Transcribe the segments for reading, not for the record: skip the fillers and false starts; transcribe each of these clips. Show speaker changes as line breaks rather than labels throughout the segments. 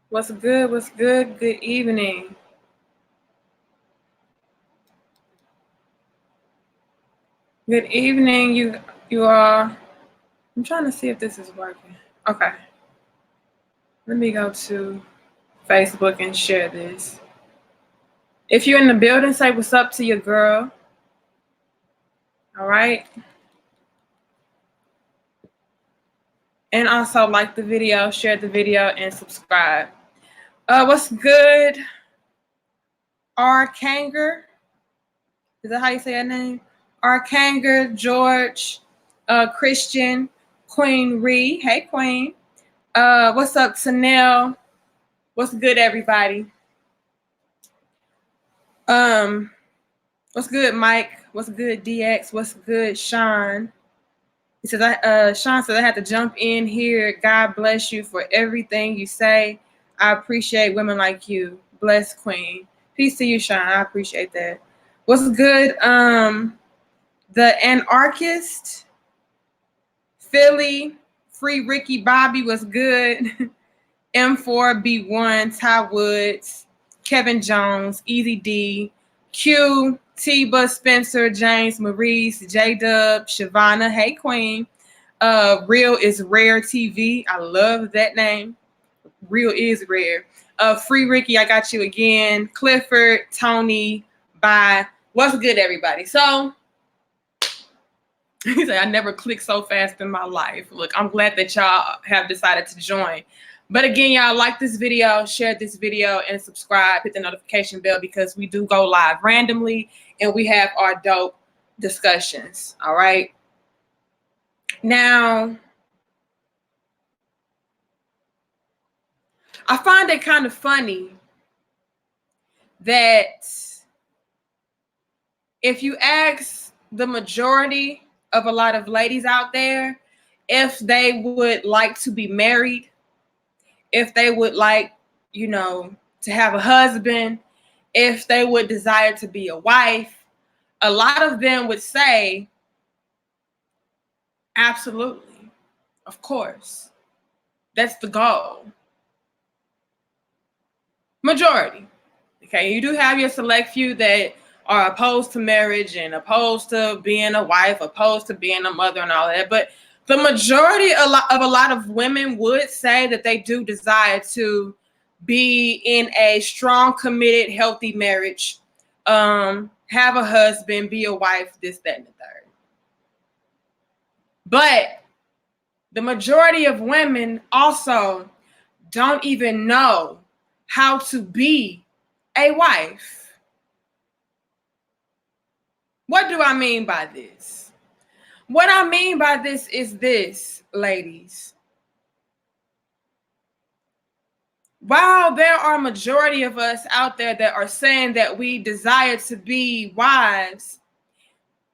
What's good? What's good? Good evening. Good evening, you all. I'm trying to see if this is working. Okay. Let me go to Facebook and share this. If you're in the building, say what's up to your girl. All right. And also like the video, share the video, and subscribe. What's good? Arkanger. Is that how you say that name? Arkanger, George, Christian, Queen Ree. Hey, Queen. What's up, Tanel? What's good, everybody? Um, what's good, Mike? What's good, DX? What's good, Sean? He says, Sean says I had to jump in here. God bless you for everything you say. I appreciate women like you. Bless Queen. Peace to you, Sean. I appreciate that. What's good? The anarchist, Philly, Free Ricky Bobby was good. M4B1, Ty Woods, Kevin Jones, Easy D, Q, T-Bus, Spencer, James, Maurice, J-Dub, Shavana, hey Queen. Real is Rare TV. I love that name. Real is Rare. Free Ricky, I got you again. Clifford, Tony, bye. What's good, everybody? So, he said, I never clicked so fast in my life. Look, I'm glad that y'all have decided to join. But again, y'all like this video, share this video, and subscribe, hit the notification bell because we do go live randomly and we have our dope discussions, all right? Now, I find it kind of funny that if you ask the majority of a lot of ladies out there if they would like to be married, if they would like, to have a husband, if they would desire to be a wife, a lot of them would say, absolutely, of course. That's the goal. Majority. Okay, you do have your select few that are opposed to marriage and opposed to being a wife, opposed to being a mother and all that. But the majority of a lot of women would say that they do desire to be in a strong, committed, healthy marriage, have a husband, be a wife, this, that, and the third. But the majority of women also don't even know how to be a wife. What do I mean by this? What I mean by this is this, ladies. While there are a majority of us out there that are saying that we desire to be wives,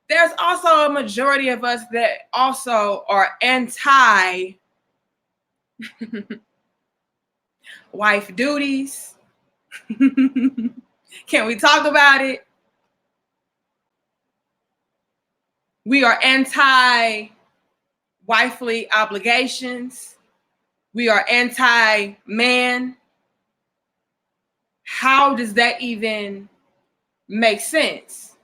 there's also a majority of us that also are anti wife duties. Can we talk about it? We are anti-wifely obligations. We are anti-man. How does that even make sense?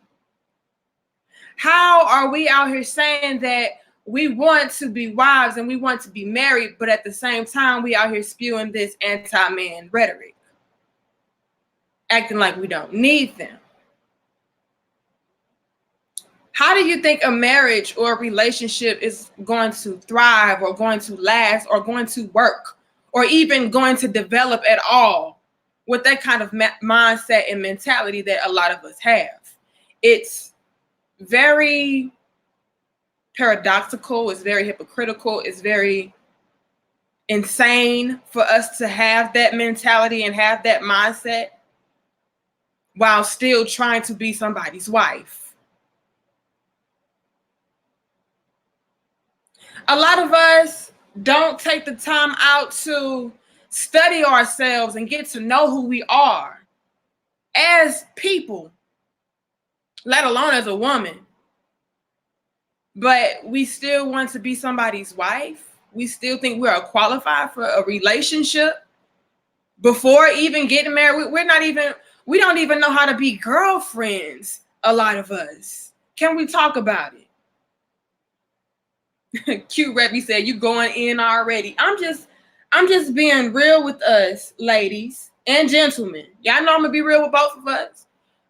How are we out here saying that we want to be wives and we want to be married, but at the same time, we out here spewing this anti-man rhetoric, acting like we don't need them? How do you think a marriage or a relationship is going to thrive or going to last or going to work or even going to develop at all with that kind of mindset and mentality that a lot of us have? It's very paradoxical. It's very hypocritical. It's very insane for us to have that mentality and have that mindset while still trying to be somebody's wife. A lot of us don't take the time out to study ourselves and get to know who we are as people, let alone as a woman. But we still want to be somebody's wife. We still think we are qualified for a relationship. before even getting married. We don't even know how to be girlfriends, a lot of us. Can we talk about it? Cute Rebby said, you going in already. I'm just being real with us, ladies and gentlemen. Y'all know I'm gonna be real with both of us.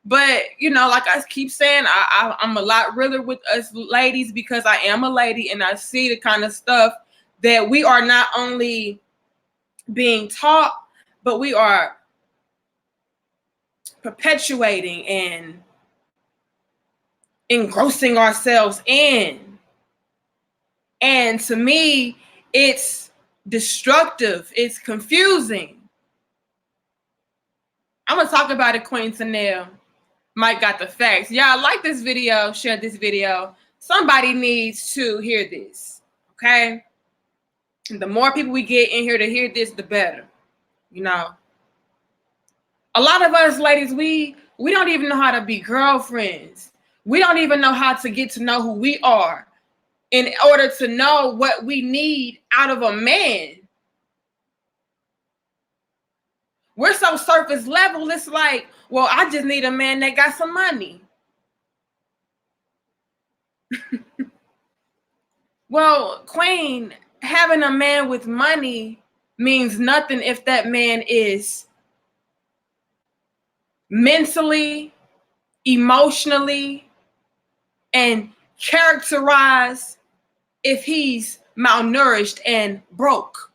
But like I keep saying, I'm a lot realer with us ladies because I am a lady and I see the kind of stuff that we are not only being taught, but we are perpetuating and engrossing ourselves in. And to me, it's destructive. It's confusing. I'm going to talk about it, Queen Tanel. Mike got the facts. Y'all like this video, share this video. Somebody needs to hear this, okay? And the more people we get in here to hear this, the better. A lot of us ladies, we don't even know how to be girlfriends. We don't even know how to get to know who we are in order to know what we need out of a man. We're so surface level. It's like, well, I just need a man that got some money. Well, Queen, having a man with money means nothing if that man is mentally, emotionally, and characterized if he's malnourished and broke.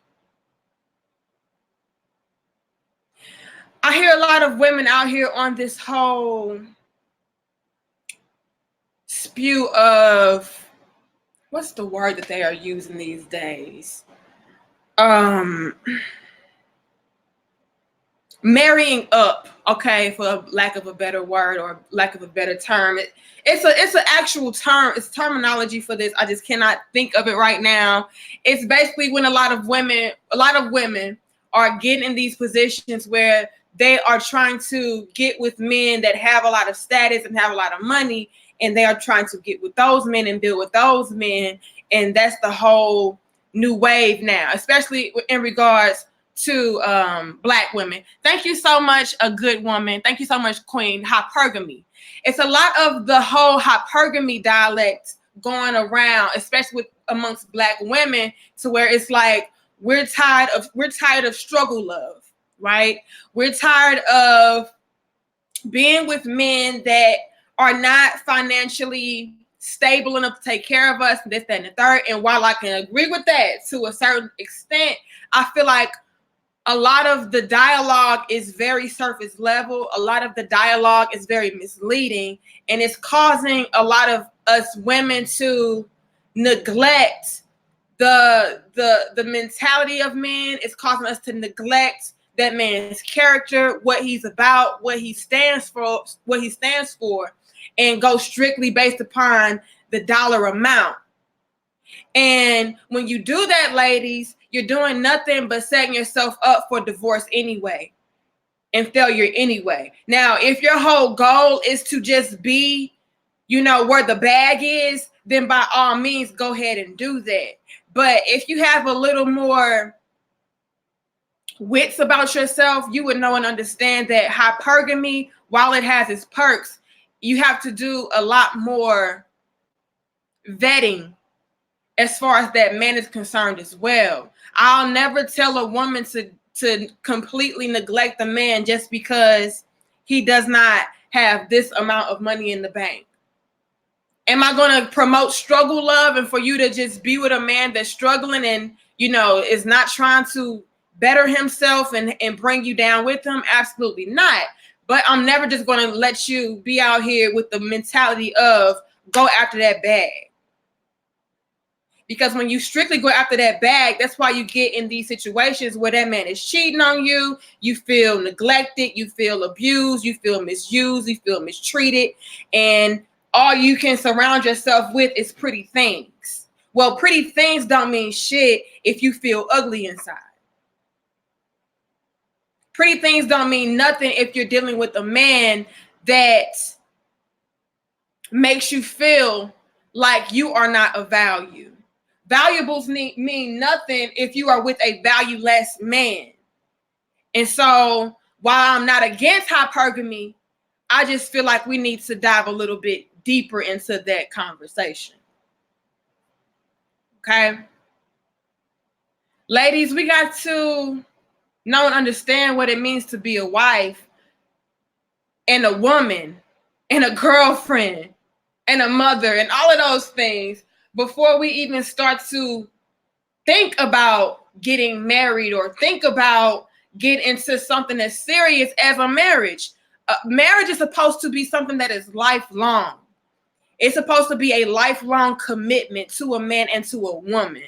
I hear a lot of women out here on this whole spew of, what's the word that they are using these days? Marrying up, okay, for lack of a better word or lack of a better term. It's an actual term. It's terminology for this. I just cannot think of it right now. It's basically when a lot of women are getting in these positions where they are trying to get with men that have a lot of status and have a lot of money, and they are trying to get with those men and build with those men. And that's the whole new wave now, especially in regards to Black women. Thank you so much, a good woman. Thank you so much, Queen. Hypergamy. It's a lot of the whole hypergamy dialect going around, especially amongst Black women, to where it's like we're tired of struggle love, right? We're tired of being with men that are not financially stable enough to take care of us, this, that, and the third. And while I can agree with that to a certain extent, I feel like a lot of the dialogue is very surface level. A lot of the dialogue is very misleading, and it's causing a lot of us women to neglect the mentality of men. It's causing us to neglect that man's character, what he's about, what he stands for, and go strictly based upon the dollar amount. And when you do that, ladies, you're doing nothing but setting yourself up for divorce anyway and failure anyway. Now, if your whole goal is to just be, where the bag is, then by all means, go ahead and do that. But if you have a little more wits about yourself, you would know and understand that hypergamy, while it has its perks, you have to do a lot more vetting as far as that man is concerned as well. I'll never tell a woman to completely neglect a man just because he does not have this amount of money in the bank. Am I going to promote struggle love and for you to just be with a man that's struggling and, is not trying to better himself and bring you down with him? Absolutely not. But I'm never just going to let you be out here with the mentality of go after that bag. Because when you strictly go after that bag, that's why you get in these situations where that man is cheating on you. You feel neglected. You feel abused. You feel misused. You feel mistreated. And all you can surround yourself with is pretty things. Well, pretty things don't mean shit if you feel ugly inside. Pretty things don't mean nothing if you're dealing with a man that makes you feel like you are not of value. Valuables mean nothing if you are with a valueless man. And so while I'm not against hypergamy, I just feel like we need to dive a little bit deeper into that conversation. Okay? Ladies, we got to know and understand what it means to be a wife and a woman and a girlfriend and a mother and all of those things before we even start to think about getting married or think about getting into something as serious as a marriage. Marriage is supposed to be something that is lifelong. It's supposed to be a lifelong commitment to a man and to a woman.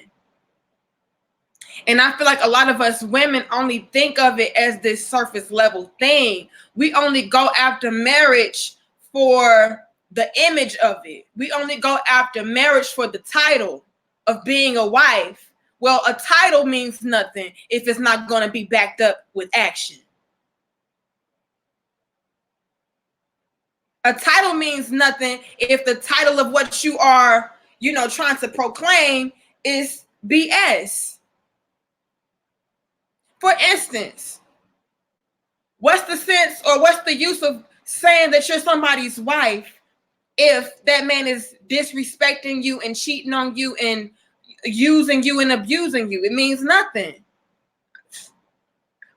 And I feel like a lot of us women only think of it as this surface level thing. We only go after marriage for the image of it. We only go after marriage for the title of being a wife. Well, a title means nothing if it's not going to be backed up with action. A title means nothing if the title of what you are, trying to proclaim is BS. For instance, what's the sense or what's the use of saying that you're somebody's wife if that man is disrespecting you and cheating on you and using you and abusing you? It means nothing.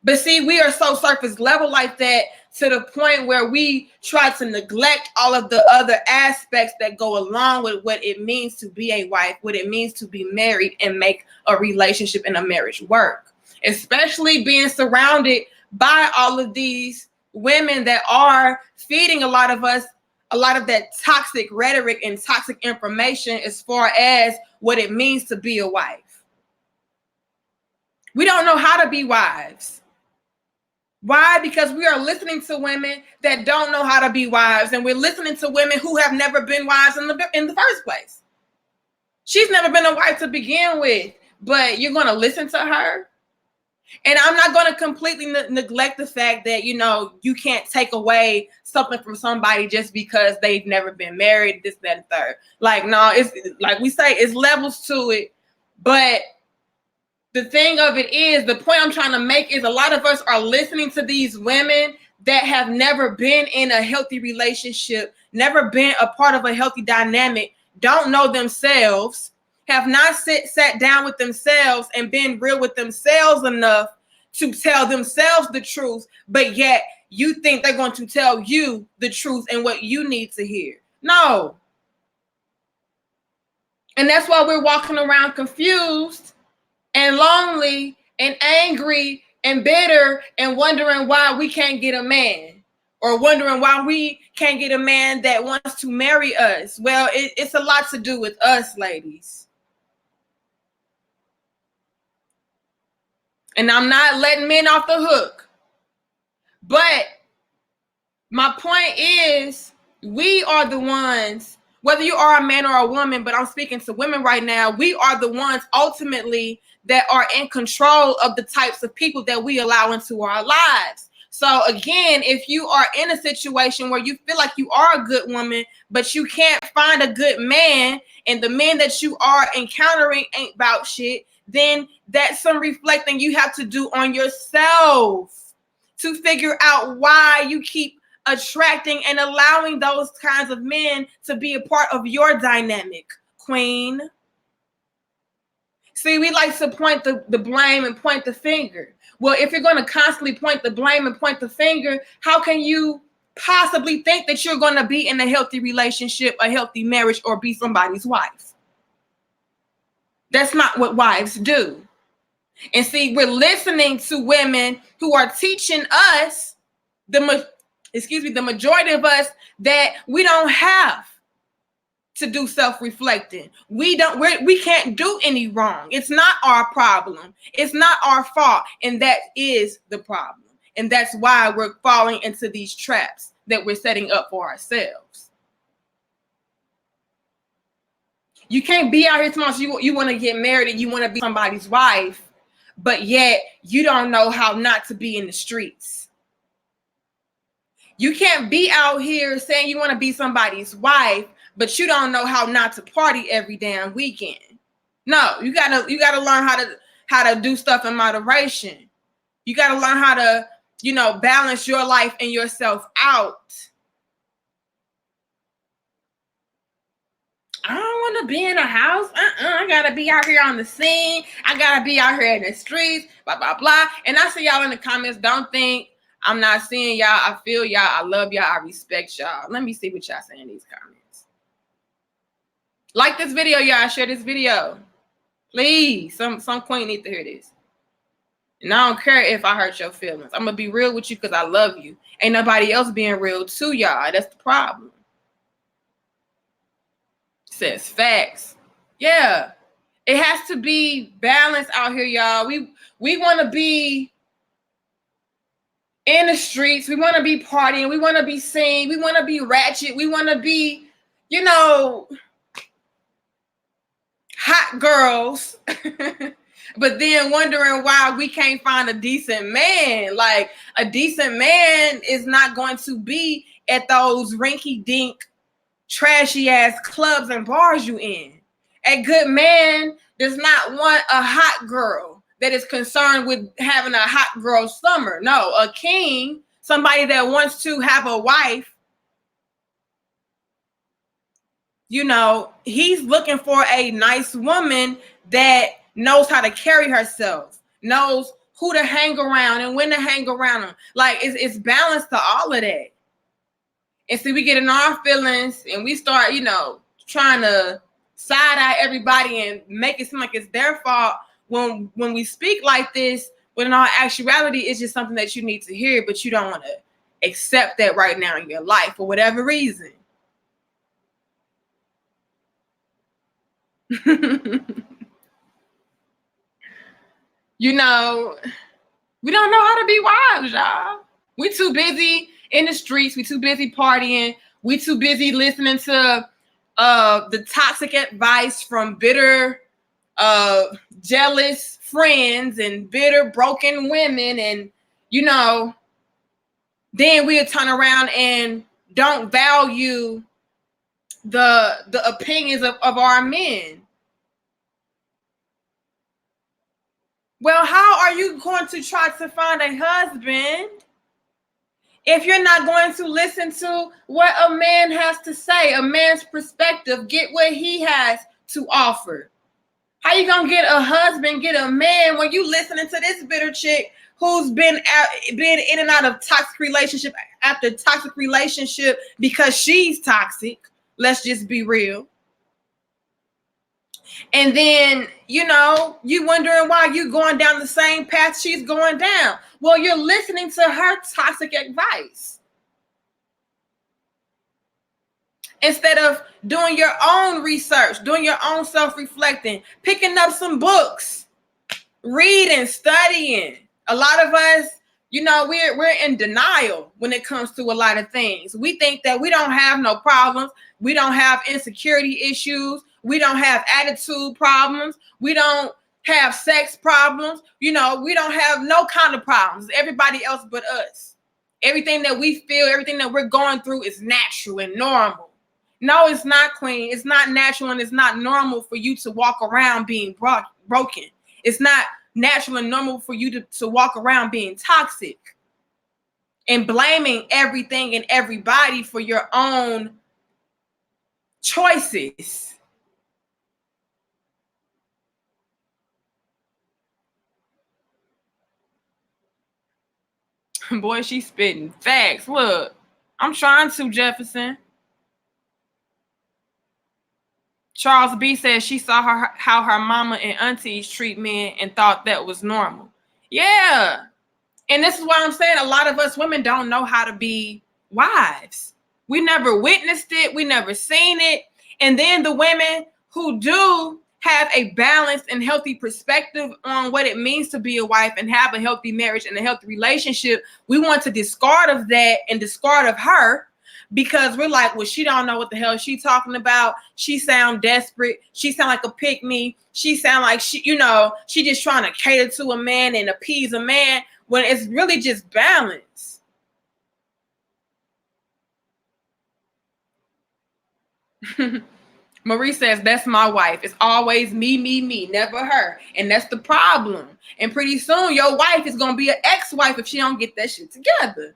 But see, we are so surface level like that to the point where we try to neglect all of the other aspects that go along with what it means to be a wife, what it means to be married and make a relationship and a marriage work. Especially being surrounded by all of these women that are feeding a lot of us a lot of that toxic rhetoric and toxic information as far as what it means to be a wife. We don't know how to be wives. Why? Because we are listening to women that don't know how to be wives, and we're listening to women who have never been wives in the first place. She's never been a wife to begin with, but you're going to listen to her. And I'm not going to completely neglect the fact that, you can't take away something from somebody just because they've never been married, this, that, and third. Like, no, it's like we say, it's levels to it. But the thing of it is, the point I'm trying to make is a lot of us are listening to these women that have never been in a healthy relationship, never been a part of a healthy dynamic, don't know themselves, have not sat down with themselves and been real with themselves enough to tell themselves the truth, but yet you think they're going to tell you the truth and what you need to hear. No. And that's why we're walking around confused and lonely and angry and bitter and wondering why we can't get a man, or wondering why we can't get a man that wants to marry us. Well, it's a lot to do with us, ladies. And I'm not letting men off the hook. But my point is, we are the ones, whether you are a man or a woman, but I'm speaking to women right now, we are the ones ultimately that are in control of the types of people that we allow into our lives. So again, if you are in a situation where you feel like you are a good woman, but you can't find a good man, and the men that you are encountering ain't about shit, then that's some reflecting you have to do on yourself to figure out why you keep attracting and allowing those kinds of men to be a part of your dynamic, queen. See, we like to point the blame and point the finger. Well, if you're going to constantly point the blame and point the finger, how can you possibly think that you're going to be in a healthy relationship, a healthy marriage, or be somebody's wife? That's not what wives do. And see, we're listening to women who are teaching us, the majority of us, that we don't have to do self-reflecting. We can't do any wrong. It's not our problem. It's not our fault. And that is the problem. And that's why we're falling into these traps that we're setting up for ourselves. You can't be out here tomorrow. So you want to get married and you want to be somebody's wife, but yet you don't know how not to be in the streets. You can't be out here saying you want to be somebody's wife, but you don't know how not to party every damn weekend. No, you gotta learn how to do stuff in moderation. You got to learn how to, balance your life and yourself out. I don't want to be in a house. I got to be out here on the scene. I got to be out here in the streets, blah, blah, blah. And I see y'all in the comments. Don't think I'm not seeing y'all. I feel y'all. I love y'all. I respect y'all. Let me see what y'all say in these comments. Like this video, y'all. Share this video. Please. Some queen need to hear this. And I don't care if I hurt your feelings. I'm going to be real with you because I love you. Ain't nobody else being real to y'all. That's the problem. Says facts. Yeah. It has to be balanced out here, y'all. We want to be in the streets. We want to be partying. We want to be seen. We want to be ratchet. We want to be, hot girls. But then wondering why we can't find a decent man. Like, a decent man is not going to be at those rinky-dink, trashy-ass clubs and bars you in. A good man does not want a hot girl that is concerned with having a hot girl summer. No, a king, somebody that wants to have a wife, he's looking for a nice woman that knows how to carry herself, knows who to hang around and when to hang around them. Like, it's balance to all of that. And see, we get in our feelings and we start, trying to side-eye everybody and make it seem like it's their fault when we speak like this, when in all actuality, it's just something that you need to hear, but you don't want to accept that right now in your life for whatever reason. We don't know how to be wives, y'all. We too busy in the streets. We too busy partying. We too busy listening to the toxic advice from bitter, jealous friends and bitter, broken women. And, then we'll turn around and don't value the opinions of our men. Well, how are you going to try to find a husband if you're not going to listen to what a man has to say, a man's perspective, get what he has to offer? How you going to get a husband, get a man when you listening to this bitter chick who's been in and out of toxic relationship after toxic relationship because she's toxic? Let's just be real. And then, you wondering why you going down the same path she's going down. Well, you're listening to her toxic advice instead of doing your own research, doing your own self-reflecting, picking up some books, reading, studying. A lot of us, we're in denial when it comes to a lot of things. We think that we don't have no problems. We don't have insecurity issues. We don't have attitude problems. We don't have sex problems. We don't have no kind of problems. Everybody else but us. Everything that we feel, everything that we're going through is natural and normal. No, it's not, queen. It's not natural and it's not normal for you to walk around being broken. It's not natural and normal for you to walk around being toxic and blaming everything and everybody for your own choices. Boy, she's spitting facts. Look, I'm trying to, Jefferson. Charles B says she saw how her mama and aunties treat men and thought that was normal. Yeah. And this is what I'm saying. A lot of us women don't know how to be wives. We never witnessed it. We never seen it. And then the women who do have a balanced and healthy perspective on what it means to be a wife and have a healthy marriage and a healthy relationship, we want to discard of that and discard of her because we're like, well, she don't know what the hell she's talking about. She sound desperate. She sound like a pick-me. She sound like she just trying to cater to a man and appease a man when it's really just balance. Marie says, that's my wife. It's always me, never her. And that's the problem. And pretty soon your wife is going to be an ex-wife if she don't get that shit together.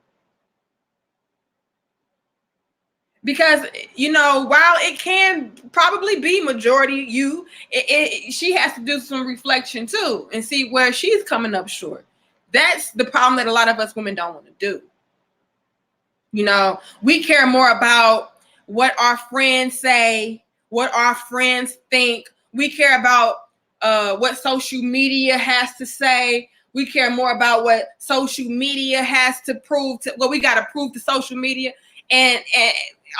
Because, you know, while it can probably be majority you, she has to do some reflection too and see where she's coming up short. That's the problem that a lot of us women don't want to do. You know, we care more about what our friends say, what our friends think. We care about what social media has to say. We care more about what social media has to prove to what we got to prove to social media, and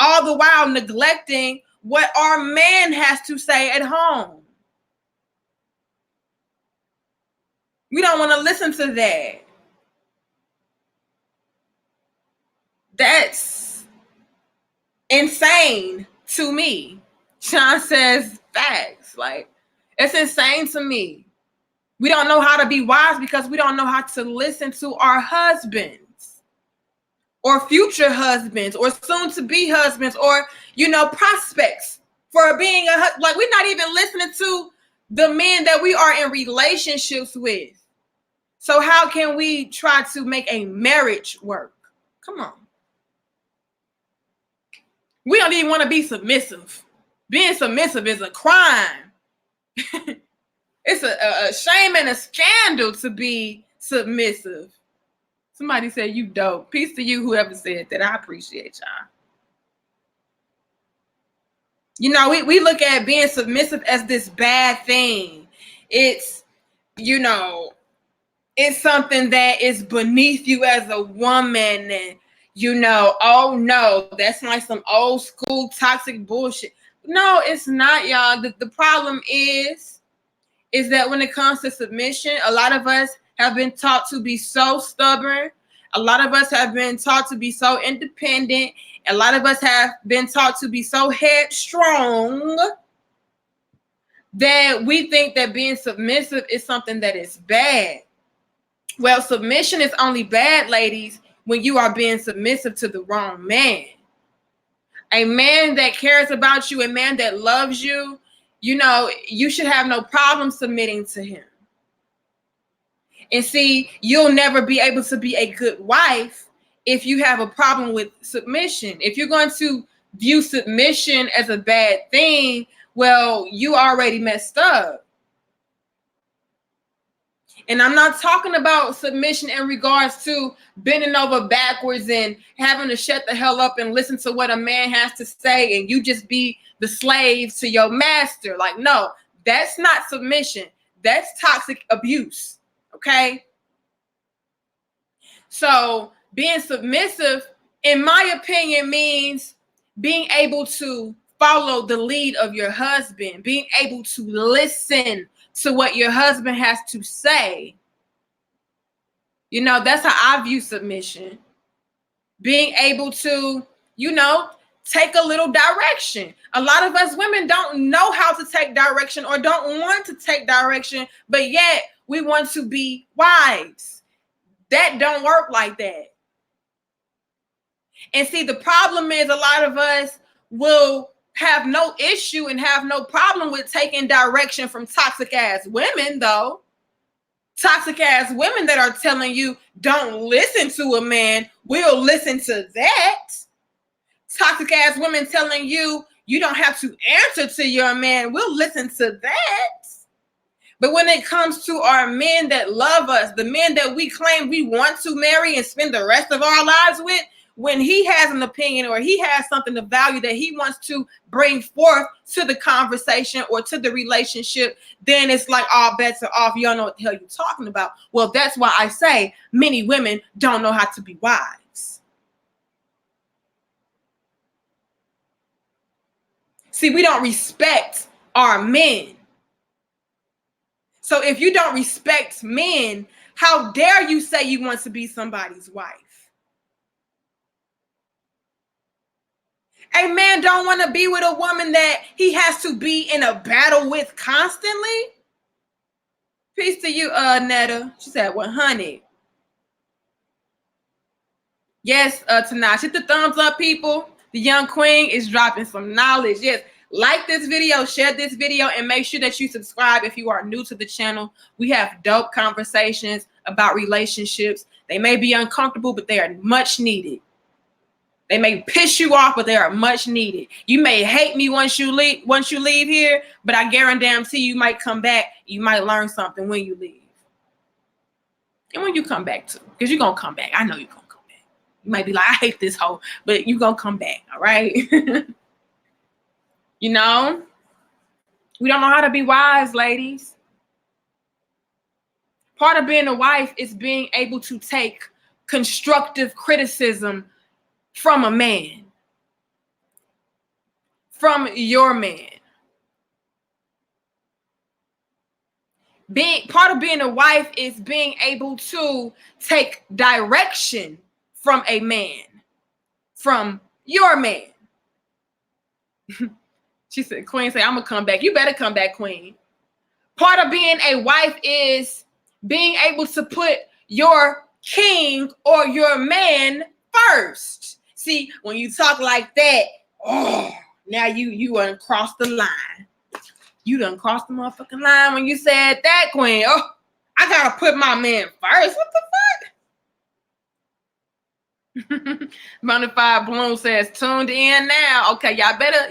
all the while neglecting what our man has to say at home. We don't want to listen to that. That's insane to me. Sean says facts. Like, it's insane to me. We don't know how to be wise because we don't know how to listen to our husbands or future husbands or soon to be husbands or, you know, prospects for being like, we're not even listening to the men that we are in relationships with. So how can we try to make a marriage work? Come on. We don't even want to be submissive. Being submissive is a crime. It's a shame and a scandal to be submissive. Somebody said you dope. Peace to you, whoever said that. I appreciate y'all. You know, we look at being submissive as this bad thing. It's, you know, it's something that is beneath you as a woman. And, you know, oh no, that's like some old school toxic bullshit. No, it's not, y'all. The problem is that when it comes to submission, a lot of us have been taught to be so stubborn. A lot of us have been taught to be so independent. A lot of us have been taught to be so headstrong that we think that being submissive is something that is bad. Well, submission is only bad, ladies, when you are being submissive to the wrong man. A man that cares about you, a man that loves you, you know, you should have no problem submitting to him. And see, you'll never be able to be a good wife if you have a problem with submission. If you're going to view submission as a bad thing, well, you already messed up. And I'm not talking about submission in regards to bending over backwards and having to shut the hell up and listen to what a man has to say and you just be the slave to your master. Like, no, that's not submission. That's toxic abuse. Okay? So being submissive, in my opinion, means being able to follow the lead of your husband, being able to listen to what your husband has to say. You know, that's how I view submission. Being able to, you know, take a little direction. A lot of us women don't know how to take direction or don't want to take direction, but yet we want to be wives. That don't work like that. And see, the problem is a lot of us will have no issue and have no problem with taking direction from toxic ass women, though. Toxic ass women that are telling you don't listen to a man, we'll listen to that. Toxic ass women telling you you don't have to answer to your man, we'll listen to that. But when it comes to our men that love us, the men that we claim we want to marry and spend the rest of our lives with, when he has an opinion or he has something of value that he wants to bring forth to the conversation or to the relationship, then it's like all bets are off. You don't know what the hell you're talking about. Well, that's why I say many women don't know how to be wives. See, we don't respect our men. So if you don't respect men, how dare you say you want to be somebody's wife? A man don't want to be with a woman that he has to be in a battle with constantly. Peace to you, Netta. She said 100. Yes, Tanash, hit the thumbs up, people. The young queen is dropping some knowledge. Yes, Like this video, share this video, and make sure that you subscribe if you are new to the channel. We have dope conversations about relationships. They may be uncomfortable, but they are much needed. They may piss you off, but they are much needed. You may hate me once you leave here, but I guarantee you might come back. You might learn something when you leave. And when you come back too, because you're going to come back. I know you're going to come back. You might be like, I hate this hoe, but you're going to come back, all right? You know, we don't know how to be wise, ladies. Part of being a wife is being able to take constructive criticism from a man, from your man. Part of being a wife is being able to take direction from a man, from your man. She said, Queen say, I'm gonna come back. You better come back, Queen. Part of being a wife is being able to put your king or your man first. See, when you talk like that, oh, now you uncrossed the line. You done crossed the motherfucking line when you said that, Queen. Oh, I gotta put my man first. What the fuck? Bonafide Bloom says, tuned in now. Okay, y'all better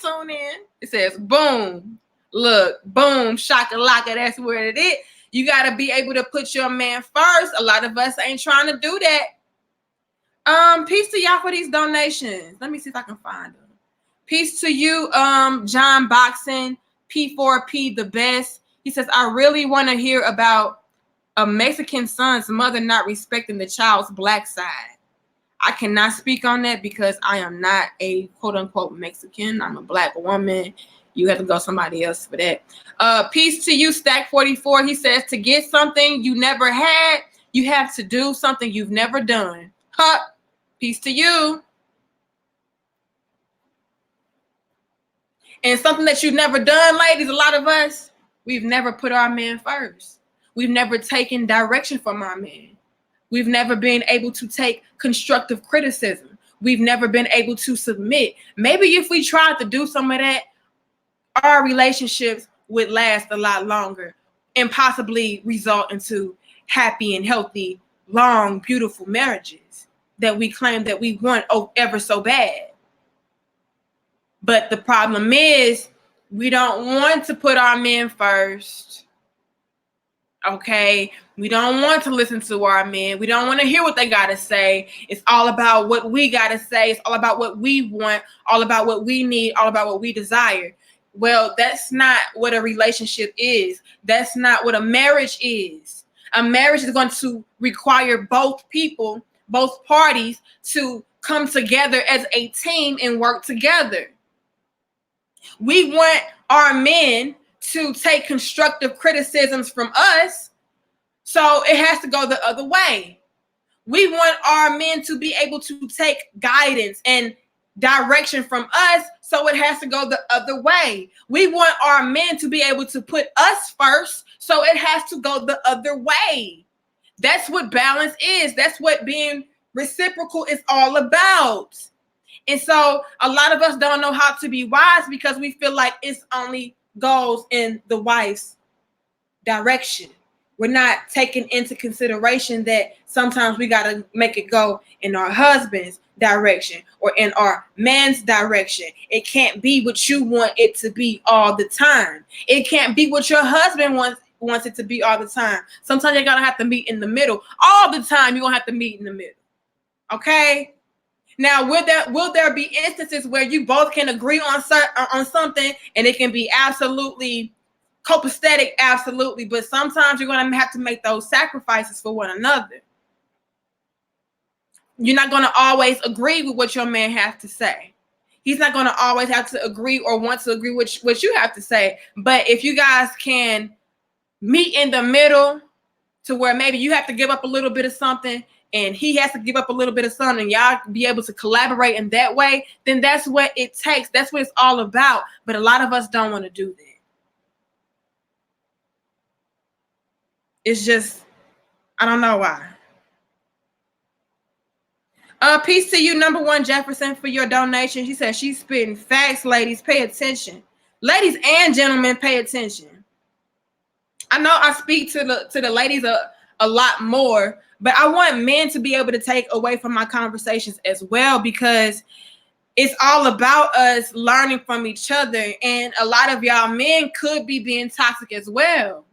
tune in. It says, boom. Look, boom, shaka-laka, that's where it is. You gotta be able to put your man first. A lot of us ain't trying to do that. Peace to y'all for these donations. Let me see if I can find them. Peace to you, John Boxon, P4P the best. He says, I really want to hear about a Mexican son's mother not respecting the child's black side. I cannot speak on that because I am not a quote unquote Mexican. I'm a black woman. You have to go somebody else for that. Peace to you, Stack 44. He says, to get something you never had, you have to do something you've never done. Huh? Peace to you. And something that you've never done, ladies, a lot of us, we've never put our man first. We've never taken direction from our man. We've never been able to take constructive criticism. We've never been able to submit. Maybe if we tried to do some of that, our relationships would last a lot longer and possibly result into happy and healthy, long, beautiful marriages that we claim that we want ever so bad. But the problem is we don't want to put our men first. Okay? We don't want to listen to our men. We don't want to hear what they got to say. It's all about what we got to say. It's all about what we want, all about what we need, all about what we desire. Well, that's not what a relationship is. That's not what a marriage is. A marriage is going to require both people, both parties, to come together as a team and work together. We want our men to take constructive criticisms from us, so it has to go the other way. We want our men to be able to take guidance and direction from us, so it has to go the other way. We want our men to be able to put us first, so it has to go the other way. That's what balance is. That's what being reciprocal is all about. And so a lot of us don't know how to be wise because we feel like it's only goes in the wife's direction. We're not taking into consideration that sometimes we got to make it go in our husband's direction or in our man's direction. It can't be what you want it to be all the time. It can't be what your husband wants it to be all the time. Sometimes you're going to have to meet in the middle. All the time you're going to have to meet in the middle. Okay? Now, will there be instances where you both can agree on something and it can be absolutely copacetic? Absolutely. But sometimes you're going to have to make those sacrifices for one another. You're not going to always agree with what your man has to say. He's not going to always have to agree or want to agree with what you have to say. But if you guys can meet in the middle to where maybe you have to give up a little bit of something and he has to give up a little bit of something, and y'all be able to collaborate in that way, then that's what it takes. That's what it's all about. But a lot of us don't want to do that. It's just, I don't know why. Peace to you, number one Jefferson, for your donation. She said she's spitting facts, ladies. Pay attention. Ladies and gentlemen, pay attention. I know I speak to the ladies a lot more, but I want men to be able to take away from my conversations as well, because it's all about us learning from each other. And a lot of y'all men could be being toxic as well.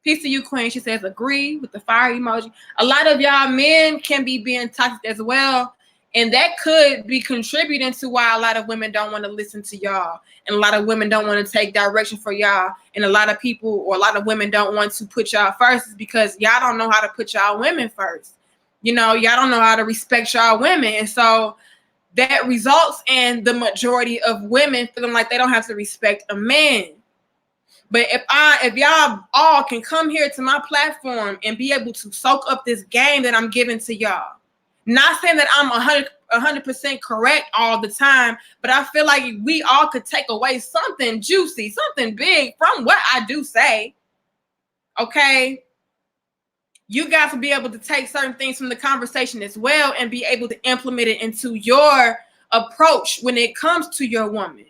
Peace to you, Queen. She says, agree with the fire emoji. A lot of y'all men can be being toxic as well. And that could be contributing to why a lot of women don't want to listen to y'all. And a lot of women don't want to take direction for y'all. And a lot of people, or a lot of women, don't want to put y'all first, is because y'all don't know how to put y'all women first. You know, y'all don't know how to respect y'all women. And so that results in the majority of women feeling like they don't have to respect a man. But if y'all all can come here to my platform and be able to soak up this game that I'm giving to y'all, not saying that I'm 100% correct all the time, but I feel like we all could take away something juicy, something big from what I do say. Okay? You guys will be able to take certain things from the conversation as well and be able to implement it into your approach when it comes to your woman.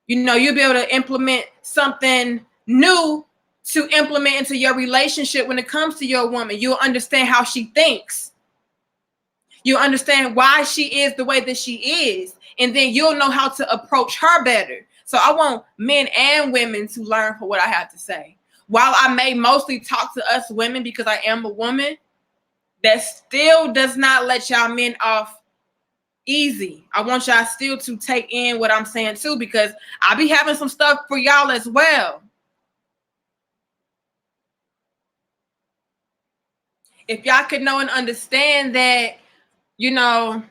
You know, you'll be able to implement something new to implement into your relationship when it comes to your woman. You'll understand how she thinks. You'll understand why she is the way that she is. And then you'll know how to approach her better. So I want men and women to learn from what I have to say. While I may mostly talk to us women because I am a woman, that still does not let y'all men off easy. I want y'all still to take in what I'm saying too, because I'll be having some stuff for y'all as well. If y'all could know and understand that, you know,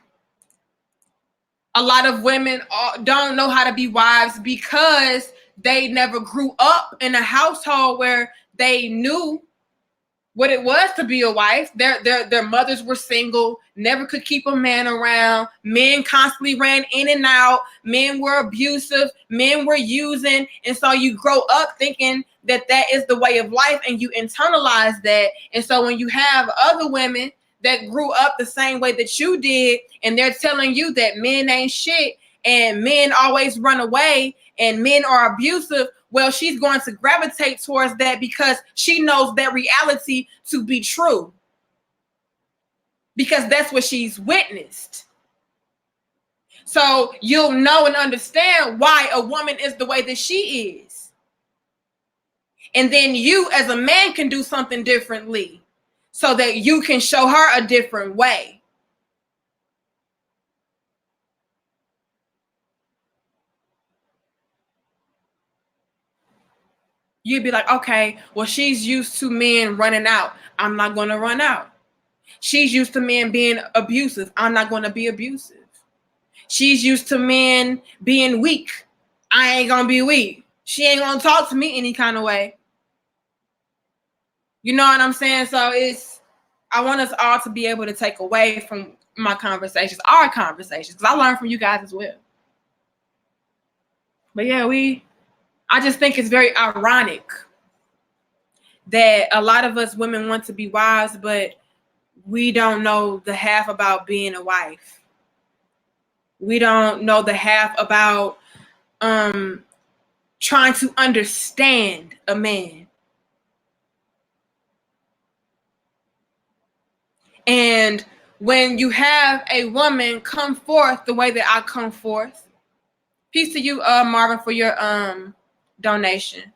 a lot of women don't know how to be wives because they never grew up in a household where they knew what it was to be a wife. Their mothers were single, never could keep a man around. Men constantly ran in and out. Men were abusive. Men were using. And so you grow up thinking that that is the way of life, and you internalize that. And so when you have other women that grew up the same way that you did, and they're telling you that men ain't shit and men always run away and men are abusive, well, she's going to gravitate towards that because she knows that reality to be true. Because that's what she's witnessed. So you'll know and understand why a woman is the way that she is. And then you as a man can do something differently so that you can show her a different way. You'd be like, okay, well, she's used to men running out. I'm not going to run out. She's used to men being abusive. I'm not going to be abusive. She's used to men being weak. I ain't going to be weak. She ain't going to talk to me any kind of way. You know what I'm saying? So I want us all to be able to take away from my conversations, our conversations, because I learn from you guys as well. But yeah, I just think it's very ironic that a lot of us women want to be wives, but we don't know the half about being a wife. We don't know the half about trying to understand a man. And when you have a woman come forth the way that I come forth, peace to you, Marvin, for your donation.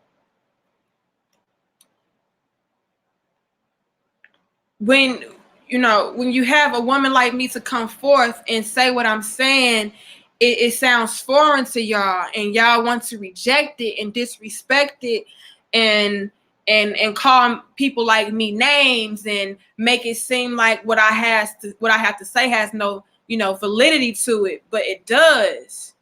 When you have a woman like me to come forth and say what I'm saying, it sounds foreign to y'all, and y'all want to reject it and disrespect it and call people like me names and make it seem like what I have to say has no, validity to it, but it does.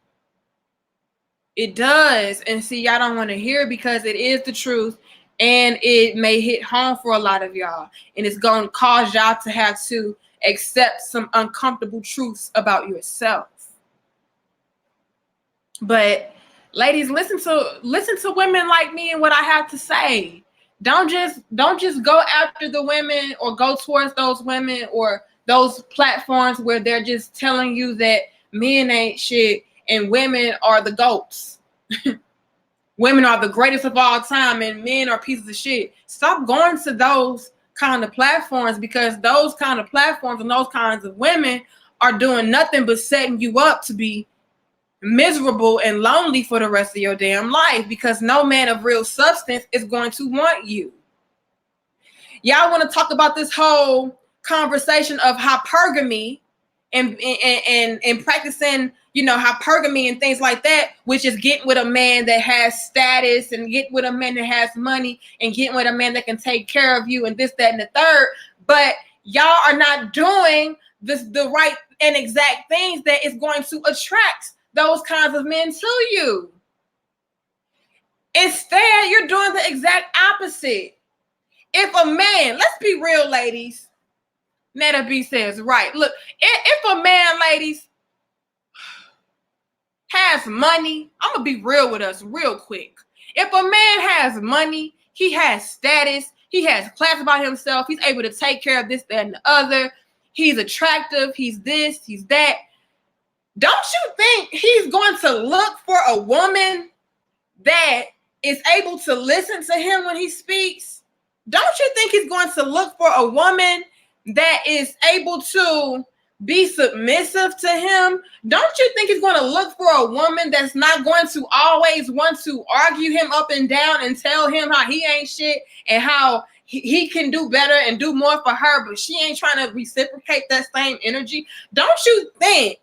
It does. And see, y'all don't want to hear it because it is the truth, and it may hit home for a lot of y'all, and it's going to cause y'all to have to accept some uncomfortable truths about yourself. But ladies, listen to women like me and what I have to say. don't just go after the women or go towards those women or those platforms where they're just telling you that men ain't shit and women are the goats. Women are the greatest of all time and men are pieces of shit. Stop going to those kind of platforms, because those kind of platforms and those kinds of women are doing nothing but setting you up to be miserable and lonely for the rest of your damn life, because no man of real substance is going to want you. Y'all want to talk about this whole conversation of hypergamy and practicing, hypergamy and things like that, which is getting with a man that has status and getting with a man that has money and getting with a man that can take care of you and this, that, and the third. But y'all are not doing the right and exact things that is going to attract those kinds of men to you. Instead, you're doing the exact opposite. If a man, let's be real, ladies. Netta B says, right. Look, if a man, ladies, has money, I'm going to be real with us real quick. If a man has money, he has status, he has class about himself, he's able to take care of this, that, and the other, he's attractive, he's this, he's that. Don't you think he's going to look for a woman that is able to listen to him when he speaks? Don't you think he's going to look for a woman that is able to be submissive to him? Don't you think he's going to look for a woman that's not going to always want to argue him up and down and tell him how he ain't shit and how he can do better and do more for her, but she ain't trying to reciprocate that same energy? Don't you think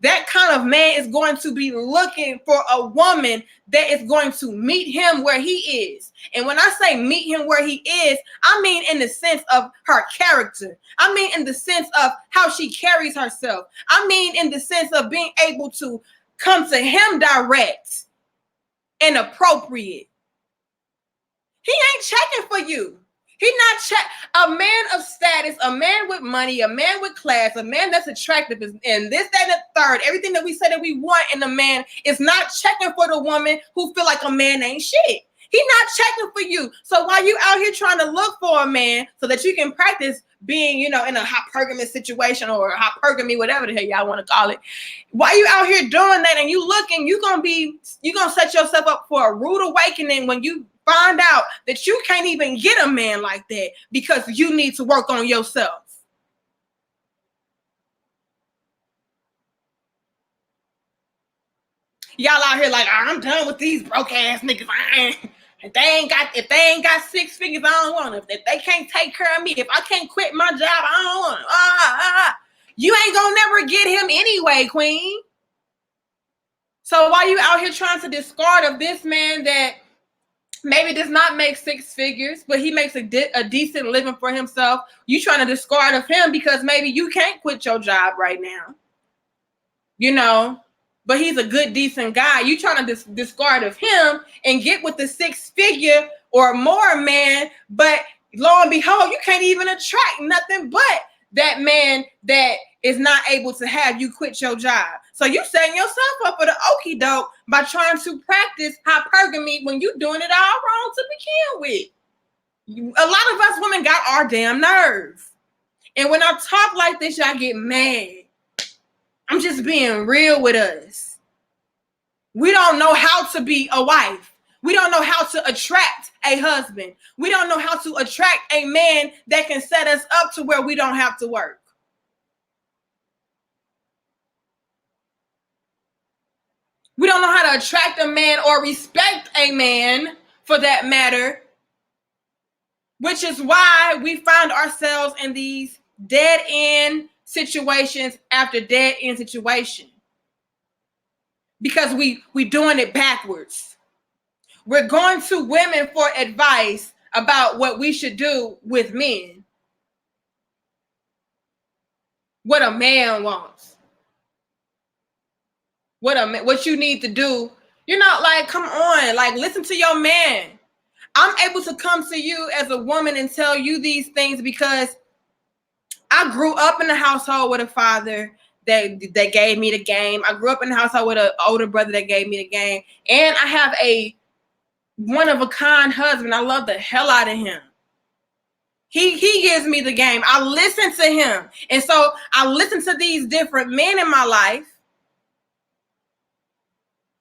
that kind of man is going to be looking for a woman that is going to meet him where he is? And when I say meet him where he is, I mean in the sense of her character. I mean in the sense of how she carries herself. I mean in the sense of being able to come to him direct and appropriate. He ain't checking for you. He's not a man of status, a man with money, a man with class, a man that's attractive, and this, that, and the third. Everything that we say that we want in a man is not checking for the woman who feel like a man ain't shit. He's not checking for you. So while you out here trying to look for a man so that you can practice being, in a hypergamous situation or hypergamy, whatever the hell y'all want to call it, while you out here doing that and you looking, you're gonna set yourself up for a rude awakening when you find out that you can't even get a man like that because you need to work on yourself. Y'all out here like, I'm done with these broke ass niggas. If they ain't got 6 figures, I don't want them. If they can't take care of me, if I can't quit my job, I don't want them. You ain't gonna never get him anyway, queen. So while you out here trying to discard of this man that maybe does not make 6 figures, but he makes a decent living for himself, you trying to discard of him because maybe you can't quit your job right now, but he's a good, decent guy. You trying to discard of him and get with the 6-figure or more man, but lo and behold, you can't even attract nothing but that man that is not able to have you quit your job. So you setting yourself up for the okie doke by trying to practice hypergamy when you doing it all wrong to begin with. A lot of us women got our damn nerve. And when I talk like this, y'all get mad. I'm just being real with us. We don't know how to be a wife. We don't know how to attract a husband. We don't know how to attract a man that can set us up to where we don't have to work. We don't know how to attract a man or respect a man for that matter, which is why we find ourselves in these dead end situations after dead end situation. Because we doing it backwards. We're going to women for advice about what we should do with men. What a man wants. What you need to do. You're not like, come on, like listen to your man. I'm able to come to you as a woman and tell you these things because I grew up in a household with a father that gave me the game. I grew up in a household with an older brother that gave me the game. And I have a one of a kind husband. I love the hell out of him. He gives me the game. I listen to him. And so I listen to these different men in my life.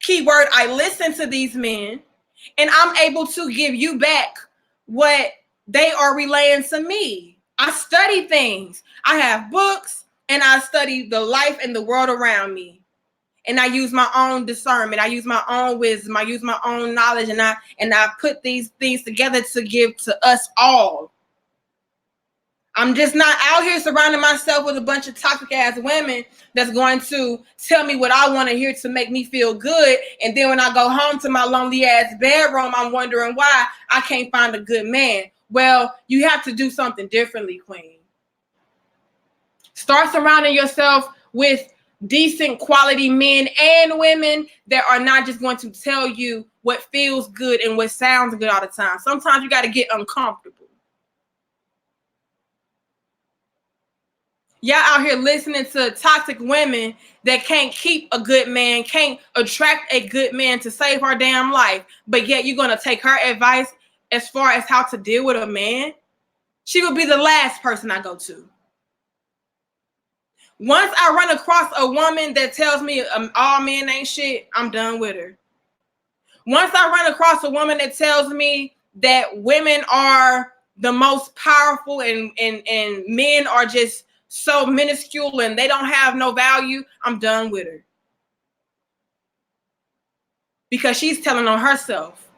Keyword, I listen to these men, and I'm able to give you back what they are relaying to me. I study things. I have books, and I study the life and the world around me. And I use my own discernment. I use my own wisdom. I use my own knowledge, and I put these things together to give to us all. I'm just not out here surrounding myself with a bunch of toxic ass women that's going to tell me what I want to hear to make me feel good. And then when I go home to my lonely ass bedroom, I'm wondering why I can't find a good man. Well, you have to do something differently, Queen. Start surrounding yourself with decent quality men and women that are not just going to tell you what feels good and what sounds good all the time. Sometimes you got to get uncomfortable. Y'all out here listening to toxic women that can't keep a good man, can't attract a good man to save her damn life, but yet you're going to take her advice as far as how to deal with a man? She would be the last person I go to. Once I run across a woman that tells me all men ain't shit, I'm done with her. Once I run across a woman that tells me that women are the most powerful and men are just so minuscule and they don't have no value, I'm done with her. Because she's telling on herself.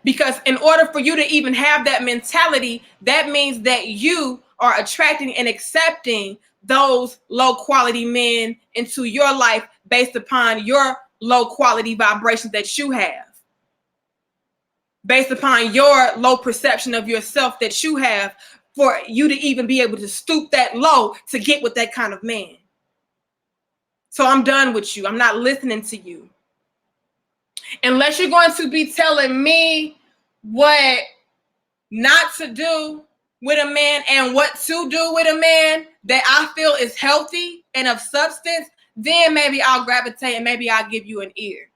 Because in order for you to even have that mentality, that means that you are attracting and accepting those low quality men into your life based upon your low quality vibrations that you have. Based upon your low perception of yourself that you have, for you to even be able to stoop that low to get with that kind of man. So I'm done with you. I'm not listening to you. Unless you're going to be telling me what not to do with a man and what to do with a man that I feel is healthy and of substance, then maybe I'll gravitate and maybe I'll give you an ear.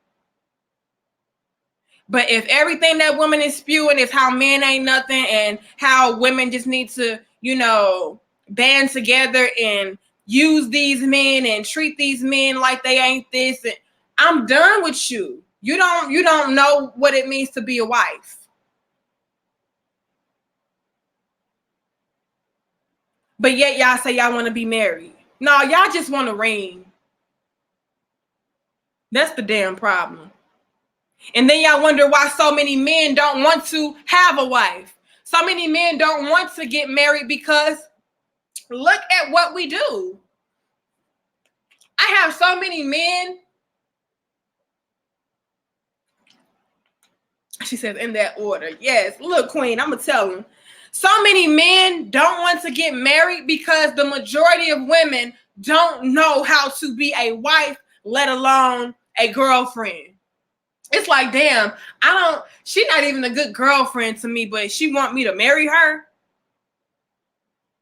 But if everything that woman is spewing is how men ain't nothing and how women just need to, band together and use these men and treat these men like they ain't this, and I'm done with you. You don't know what it means to be a wife. But yet y'all say y'all want to be married. No, y'all just want a ring. That's the damn problem. And then y'all wonder why so many men don't want to have a wife. So many men don't want to get married because look at what we do. I have so many men. She says in that order. Yes. Look, Queen, I'm going to tell them. So many men don't want to get married because the majority of women don't know how to be a wife, let alone a girlfriend. It's like, damn, she's not even a good girlfriend to me, but she want me to marry her.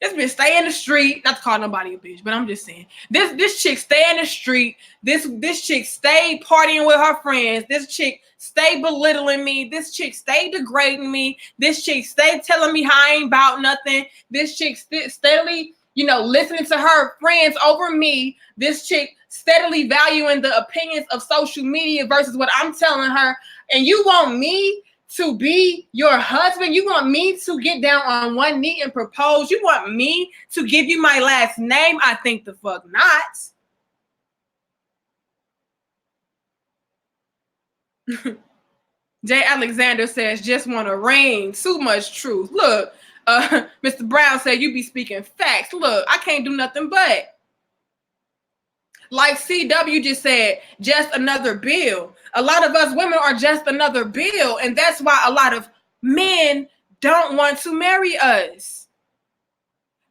This bitch stay in the street. Not to call nobody a bitch, but I'm just saying. This chick stay in the street. This chick stay partying with her friends. This chick stay belittling me. This chick stay degrading me. This chick stay telling me how I ain't about nothing. This chick steadily, listening to her friends over me. This chick steadily valuing the opinions of social media versus what I'm telling her. And you want me to be your husband? You want me to get down on one knee and propose? You want me to give you my last name? I think the fuck not. Jay Alexander says, just want to ring. Too much truth. Look, Mr. Brown said, you be speaking facts. Look, I can't do nothing but. Like CW just said, just another bill. A lot of us women are just another bill. And that's why a lot of men don't want to marry us.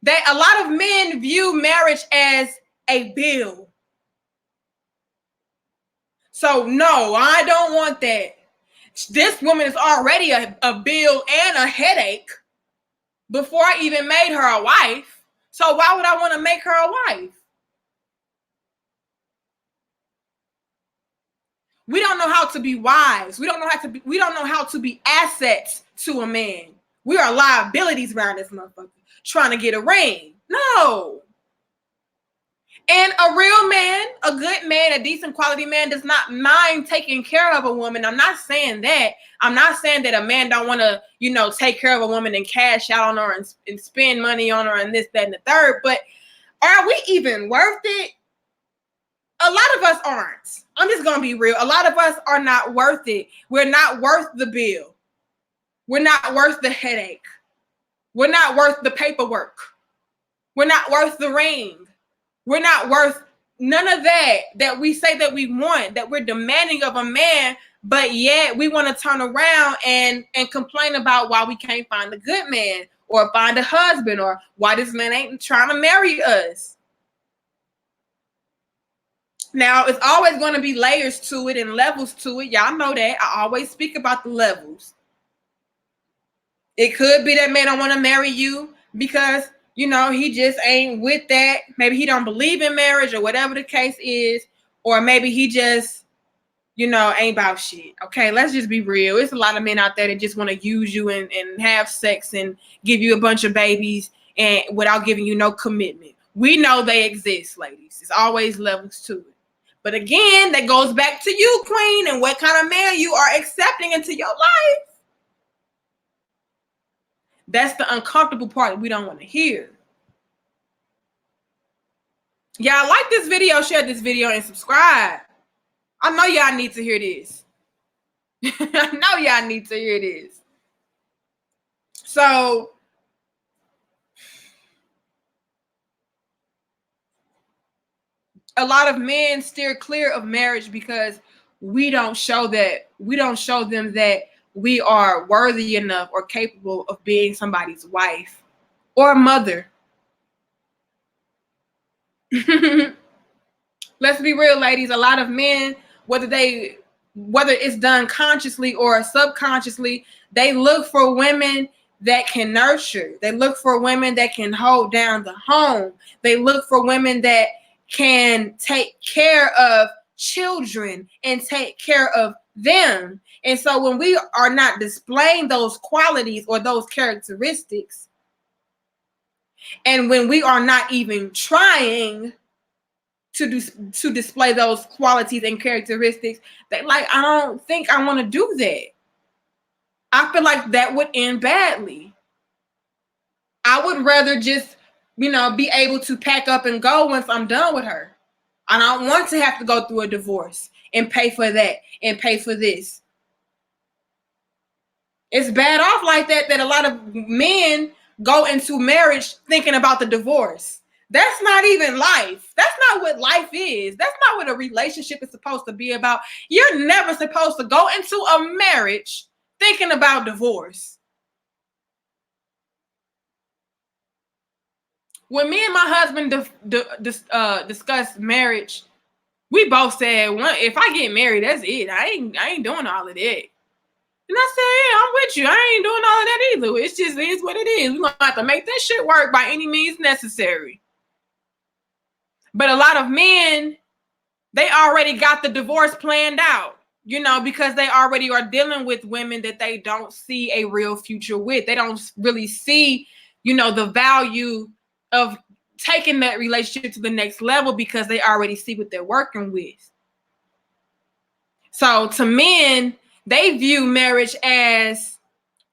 A lot of men view marriage as a bill. So no, I don't want that. This woman is already a bill and a headache before I even made her a wife. So why would I want to make her a wife? We don't know how to be wives. We don't know how to be assets to a man. We are liabilities around this motherfucker trying to get a ring. No. And a real man, a good man, a decent quality man does not mind taking care of a woman. I'm not saying that. I'm not saying that a man don't want to, take care of a woman and cash out on her and spend money on her and this, that, and the third. But are we even worth it? A lot of us aren't. I'm just going to be real. A lot of us are not worth it. We're not worth the bill. We're not worth the headache. We're not worth the paperwork. We're not worth the ring. We're not worth none of that we say that we want, that we're demanding of a man, but yet we want to turn around and complain about why we can't find a good man or find a husband or why this man ain't trying to marry us. Now, it's always going to be layers to it and levels to it. Y'all know that. I always speak about the levels. It could be that man don't want to marry you because, he just ain't with that. Maybe he don't believe in marriage or whatever the case is. Or maybe he just, ain't about shit. Okay, let's just be real. It's a lot of men out there that just want to use you and have sex and give you a bunch of babies and without giving you no commitment. We know they exist, ladies. It's always levels to it. But again, that goes back to you, queen, and what kind of man you are accepting into your life. That's the uncomfortable part that we don't want to hear. Y'all like this video, share this video, and subscribe. I know y'all need to hear this. I know y'all need to hear this. So, a lot of men steer clear of marriage because we don't show them that we are worthy enough or capable of being somebody's wife or mother. Let's be real, ladies. A lot of men, whether it's done consciously or subconsciously, they look for women that can nurture. They look for women that can hold down the home. They look for women that can take care of children and take care of them. And so when we are not displaying those qualities or those characteristics, and when we are not even trying to display those qualities and characteristics, that I don't think I want to do that. I feel like that would end badly. I would rather just, be able to pack up and go once I'm done with her. I don't want to have to go through a divorce and pay for that and pay for this. It's bad off like that a lot of men go into marriage thinking about the divorce. That's not even life. That's not what life is. That's not what a relationship is supposed to be about. You're never supposed to go into a marriage thinking about divorce. When me and my husband discussed marriage, we both said, if I get married, that's it. I ain't doing all of that. And I said, yeah, I'm with you. I ain't doing all of that either. It's just is what it is. We're going to have to make that shit work by any means necessary. But a lot of men, they already got the divorce planned out, because they already are dealing with women that they don't see a real future with. They don't really see, the value of taking that relationship to the next level because they already see what they're working with. So to men, they view marriage as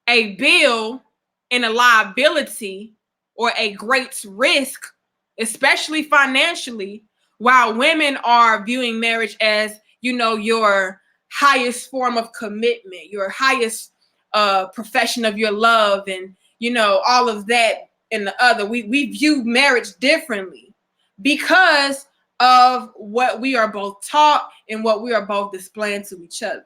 a bill and a liability or a great risk, especially financially, while women are viewing marriage as, your highest form of commitment, your highest profession of your love, and, all of that and the other. We view marriage differently because of what we are both taught and what we are both displaying to each other.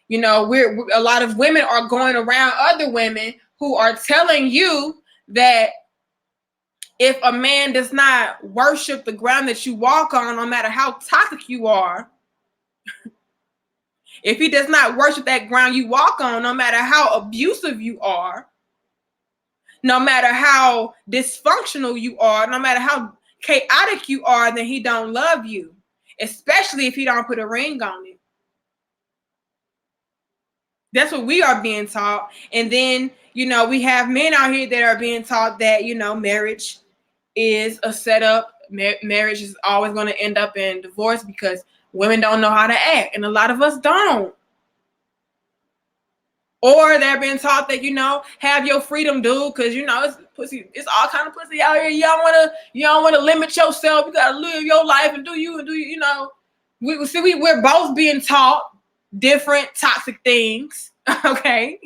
We're a lot of women are going around other women who are telling you that if a man does not worship the ground that you walk on, no matter how toxic you are, if he does not worship that ground you walk on, no matter how abusive you are, no matter how dysfunctional you are, no matter how chaotic you are, then he don't love you, especially if he don't put a ring on it. That's what we are being taught. And then, we have men out here that are being taught that, marriage is a setup. Marriage is always going to end up in divorce because women don't know how to act. And a lot of us don't. Or they're being taught that, have your freedom, dude, because it's pussy, it's all kind of pussy out here. You don't wanna limit yourself. You gotta live your life and do you, we're both being taught different toxic things. Okay.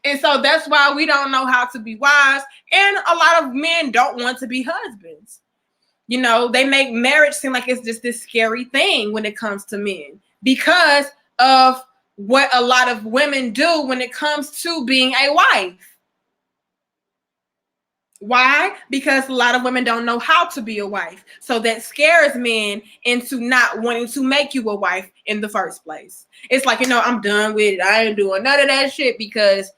And so that's why we don't know how to be wives. And a lot of men don't want to be husbands. They make marriage seem like it's just this scary thing when it comes to men because of what a lot of women do when it comes to being a wife. Why? Because a lot of women don't know how to be a wife. So that scares men into not wanting to make you a wife in the first place. It's like, I'm done with it. I ain't doing none of that shit because,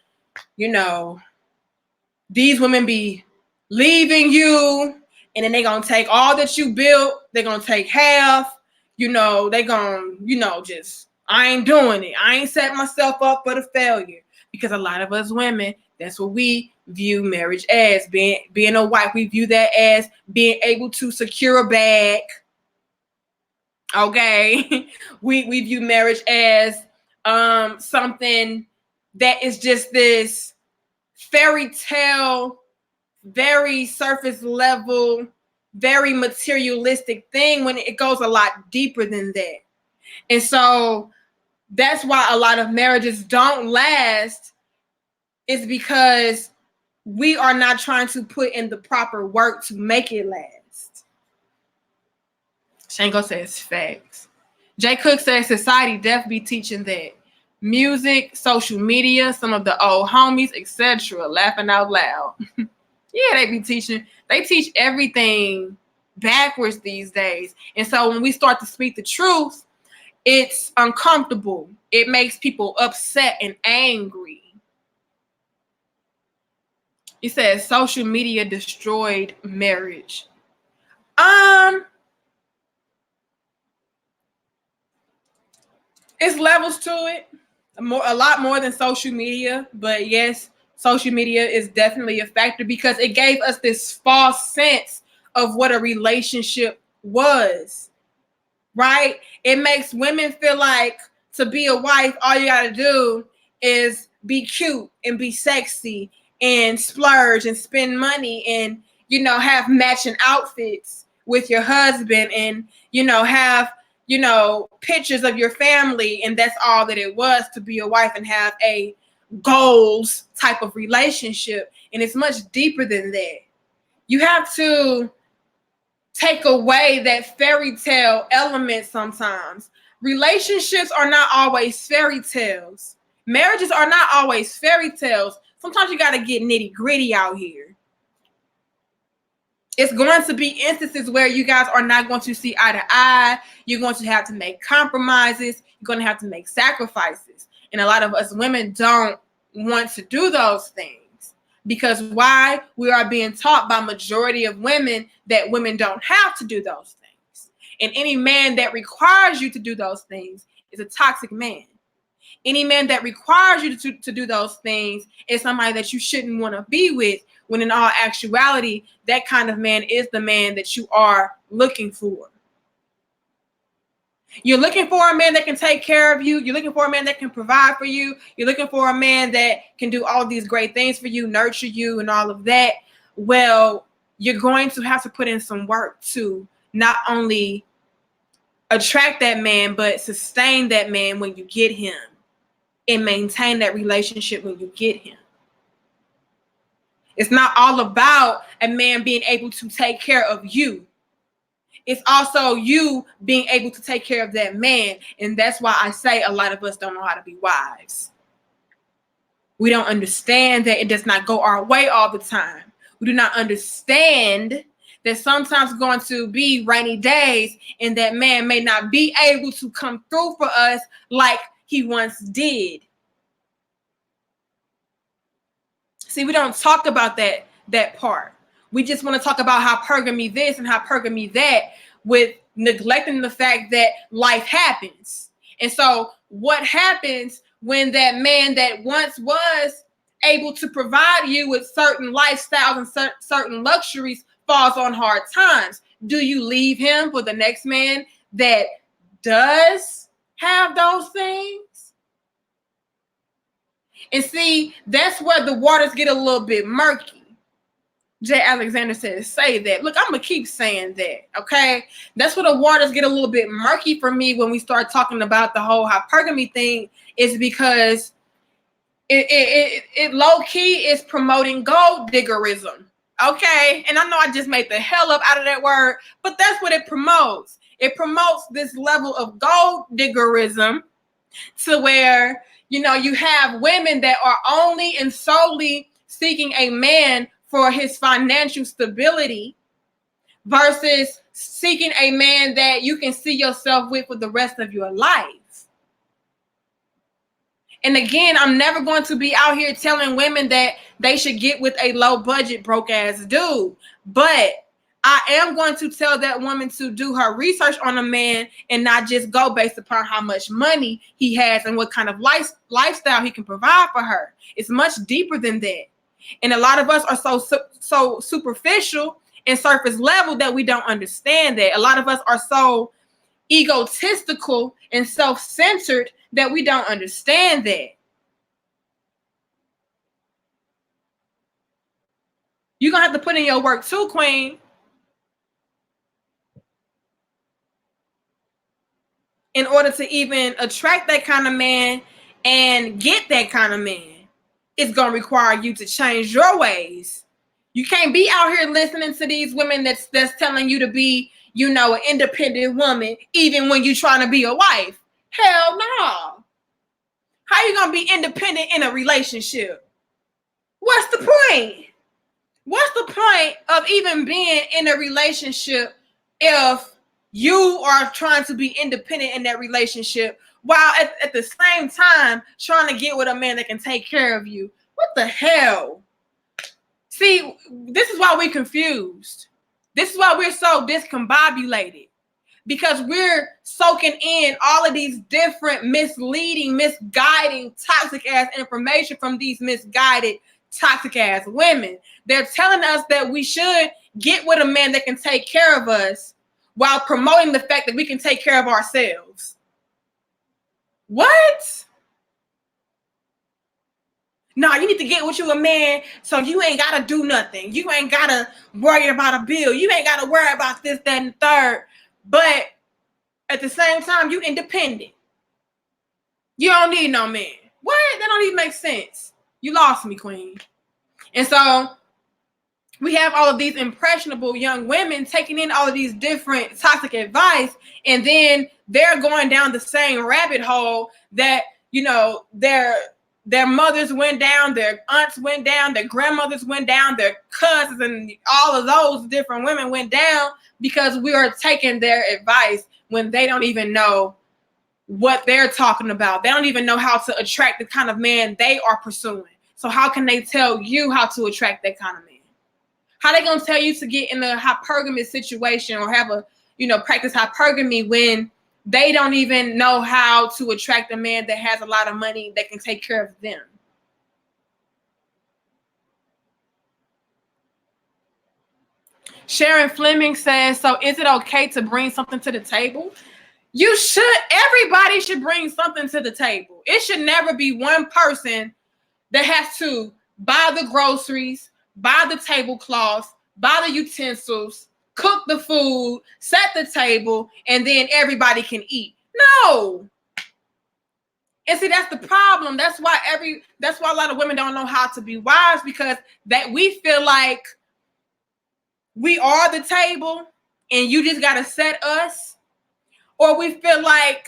these women be leaving you and then they're going to take all that you built. They're going to take half, they're going to, just, I ain't doing it. I ain't set myself up for the failure because a lot of us women, that's what we view marriage as, being a wife. We view that as being able to secure a bag. Okay. We view marriage as something that is just this fairy tale, very surface level, very materialistic thing when it goes a lot deeper than that. And so that's why a lot of marriages don't last, is because we are not trying to put in the proper work to make it last. Shango says facts. Jay Cook says society definitely be teaching that. Music, social media, some of the old homies, etc. Laughing out loud. Yeah, they be teaching. They teach everything backwards these days. And so when we start to speak the truth, it's uncomfortable. It makes people upset and angry. He says social media destroyed marriage. It's levels to it. A lot more than social media, but yes, social media is definitely a factor because it gave us this false sense of what a relationship was, right? It makes women feel like to be a wife, all you gotta do is be cute and be sexy and splurge and spend money and, have matching outfits with your husband and, have pictures of your family, and that's all that it was to be a wife and have a goals type of relationship. And it's much deeper than that. You have to take away that fairy tale element sometimes. Relationships are not always fairy tales. Marriages are not always fairy tales. Sometimes you got to get nitty gritty out here. It's going to be instances where you guys are not going to see eye to eye. You're going to have to make compromises. You're going to have to make sacrifices. And a lot of us women don't want to do those things because why? We are being taught by majority of women that women don't have to do those things. And any man that requires you to do those things is a toxic man. Any man that requires you to do those things is somebody that you shouldn't want to be with, when in all actuality, that kind of man is the man that you are looking for. You're looking for a man that can take care of you. You're looking for a man that can provide for you. You're looking for a man that can do all these great things for you, nurture you, and all of that. Well, you're going to have to put in some work to not only attract that man, but sustain that man when you get him and maintain that relationship when you get him. It's not all about a man being able to take care of you. It's also you being able to take care of that man. And that's why I say a lot of us don't know how to be wives. We don't understand that it does not go our way all the time. We do not understand that sometimes going to be rainy days and that man may not be able to come through for us like he once did. See, we don't talk about that part. We just want to talk about hypergamy this and hypergamy that, with neglecting the fact that life happens. And so what happens when that man that once was able to provide you with certain lifestyles and certain luxuries falls on hard times? Do you leave him for the next man that does have those things? And see, that's where the waters get a little bit murky. Jay Alexander says, say that. Look, I'm going to keep saying that, okay? That's where the waters get a little bit murky for me when we start talking about the whole hypergamy thing, is because it low-key is promoting gold diggerism, okay? And I know I just made the hell up out of that word, but that's what it promotes. It promotes this level of gold diggerism to where, you know, you have women that are only and solely seeking a man for his financial stability versus seeking a man that you can see yourself with for the rest of your life. And again, I'm never going to be out here telling women that they should get with a low budget broke ass dude. But I am going to tell that woman to do her research on a man and not just go based upon how much money he has and what kind of lifestyle he can provide for her. It's much deeper than that. And a lot of us are so superficial and surface level that we don't understand that. A lot of us are so egotistical and self-centered that we don't understand that. You're going to have to put in your work too, queen. In order to even attract that kind of man and get that kind of man. It's going to require you to change your ways. You can't be out here listening to these women that's telling you to be, you know, an independent woman, even when you're trying to be a wife. Hell no. How you going to be independent in a relationship? What's the point? What's the point of even being in a relationship if you are trying to be independent in that relationship while at the same time trying to get with a man that can take care of you? What the hell? See, this is why we're confused. This is why we're so discombobulated. Because we're soaking in all of these different misleading, misguiding, toxic-ass information from these misguided, toxic-ass women. They're telling us that we should get with a man that can take care of us while promoting the fact that we can take care of ourselves. What? No, you need to get with you a man so you ain't got to do nothing. You ain't got to worry about a bill. You ain't got to worry about this, that, and the third. But at the same time, you independent. You don't need no man. What? That don't even make sense. You lost me, queen. And so we have all of these impressionable young women taking in all of these different toxic advice, and then they're going down the same rabbit hole that, you know, their mothers went down, their aunts went down, their grandmothers went down, their cousins, and all of those different women went down because we are taking their advice when they don't even know what they're talking about. They don't even know how to attract the kind of man they are pursuing. So how can they tell you how to attract that kind of man? How they gonna tell you to get in a hypergamy situation or have a, you know, practice hypergamy when they don't even know how to attract a man that has a lot of money that can take care of them? Sharon Fleming says, so is it okay to bring something to the table? You should. Everybody should bring something to the table. It should never be one person that has to buy the groceries, buy the tablecloths, buy the utensils, cook the food, set the table, and then everybody can eat. No. And see, that's the problem. That's why a lot of women don't know how to be wives, because that we feel like we are the table and you just got to set us, or we feel like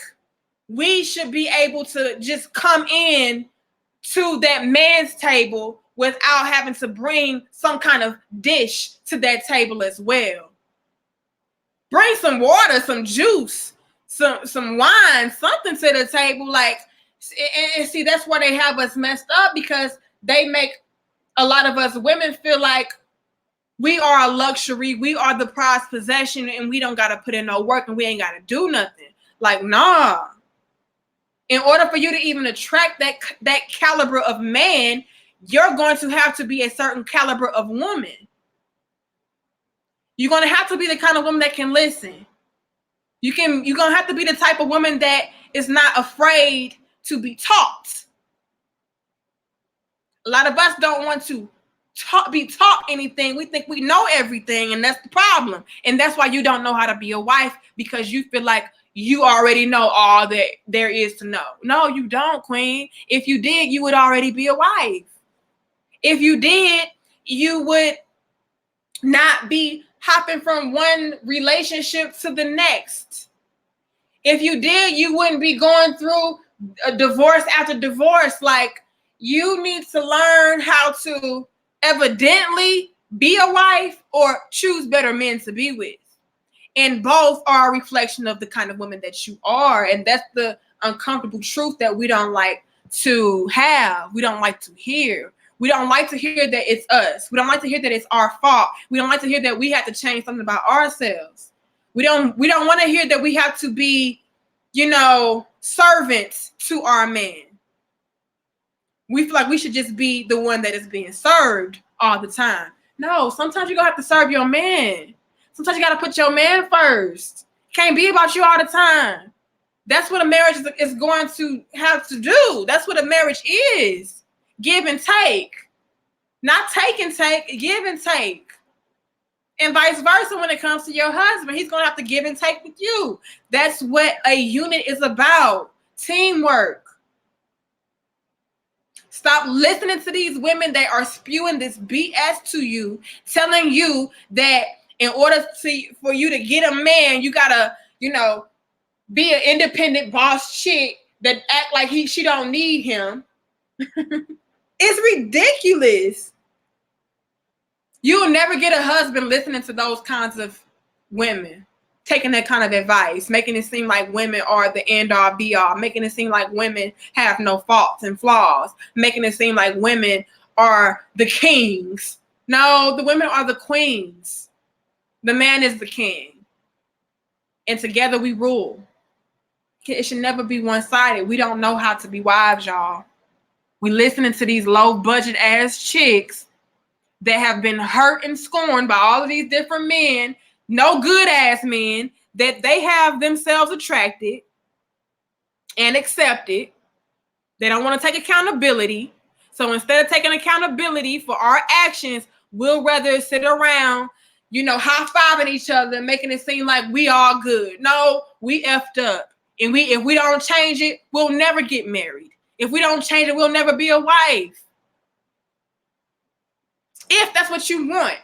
we should be able to just come in to that man's table without having to bring some kind of dish to that table as well. Bring some water, some juice, some wine, something to the table. Like, and see, that's why they have us messed up, because they make a lot of us women feel like we are a luxury, we are the prized possession, and we don't got to put in no work and we ain't got to do nothing. Like, nah. In order for you to even attract that caliber of man, you're going to have to be a certain caliber of woman. You're going to have to be the kind of woman that can listen. You're going to have to be the type of woman that is not afraid to be taught. A lot of us don't want to be taught anything. We think we know everything, and that's the problem. And that's why you don't know how to be a wife, because you feel like you already know all that there is to know. No, you don't, queen. If you did, you would already be a wife. If you did, you would not be hopping from one relationship to the next. If you did, you wouldn't be going through a divorce after divorce. Like, you need to learn how to evidently be a wife or choose better men to be with. And both are a reflection of the kind of woman that you are. And that's the uncomfortable truth that we don't like to have. We don't like to hear. We don't like to hear that it's us. We don't like to hear that it's our fault. We don't like to hear that we have to change something about ourselves. We don't want to hear that we have to be, servants to our man. We feel like we should just be the one that is being served all the time. No, sometimes you're going to have to serve your man. Sometimes you got to put your man first. Can't be about you all the time. That's what a marriage is going to have to do. That's what a marriage is. Give and take. Not take and take, give and take. And vice versa when it comes to your husband. He's going to have to give and take with you. That's what a unit is about. Teamwork. Stop listening to these women that are spewing this BS to you, telling you that in order for you to get a man, you gotta, be an independent boss chick that act like she don't need him. It's ridiculous. You'll never get a husband listening to those kinds of women, taking that kind of advice, making it seem like women are the end all be all, making it seem like women have no faults and flaws, making it seem like women are the kings. No, the women are the queens. The man is the king. And together we rule. It should never be one-sided. We don't know how to be wives, y'all. We listening to these low-budget ass chicks that have been hurt and scorned by all of these different men, no good ass men, that they have themselves attracted and accepted. They don't want to take accountability. So instead of taking accountability for our actions, we'll rather sit around, high-fiving each other, making it seem like we all good. No, we effed up. And if we don't change it, we'll never get married. If we don't change it, we'll never be a wife. If that's what you want.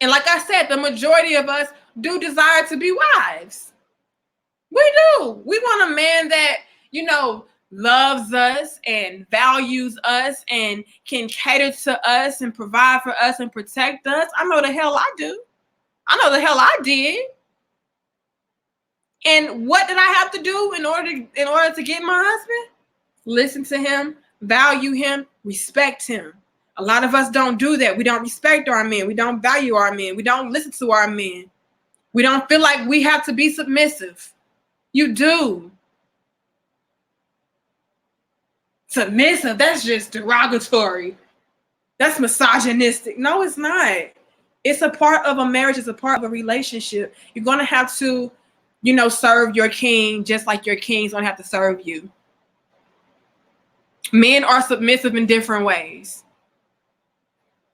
And like I said, the majority of us do desire to be wives. We do. We want a man that, loves us and values us and can cater to us and provide for us and protect us. I know the hell I do. I know the hell I did. And what did I have to do in order to get my husband? Listen to him, value him, respect him. A lot of us don't do that. We don't respect our men. We don't value our men. We don't listen to our men. We don't feel like we have to be submissive. You do. Submissive, that's just derogatory. That's misogynistic. No, it's not. It's a part of a marriage. It's a part of a relationship. You're going to have to, serve your king just like your king's going to have to serve you. Men are submissive in different ways.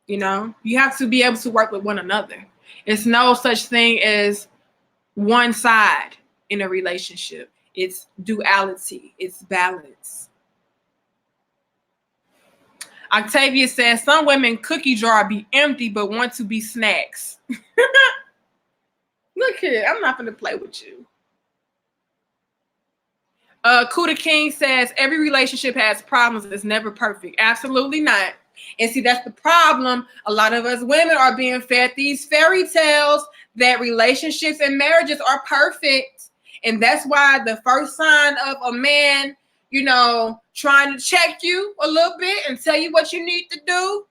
You have to be able to work with one another. It's no such thing as one side in a relationship. It's duality. It's balance. Octavia says, some women cookie jar be empty but want to be snacks. Look here, I'm not going to play with you. Kuda King says, every relationship has problems. It's never perfect. Absolutely not. And see, that's the problem. A lot of us women are being fed these fairy tales that relationships and marriages are perfect. And that's why the first sign of a man, trying to check you a little bit and tell you what you need to do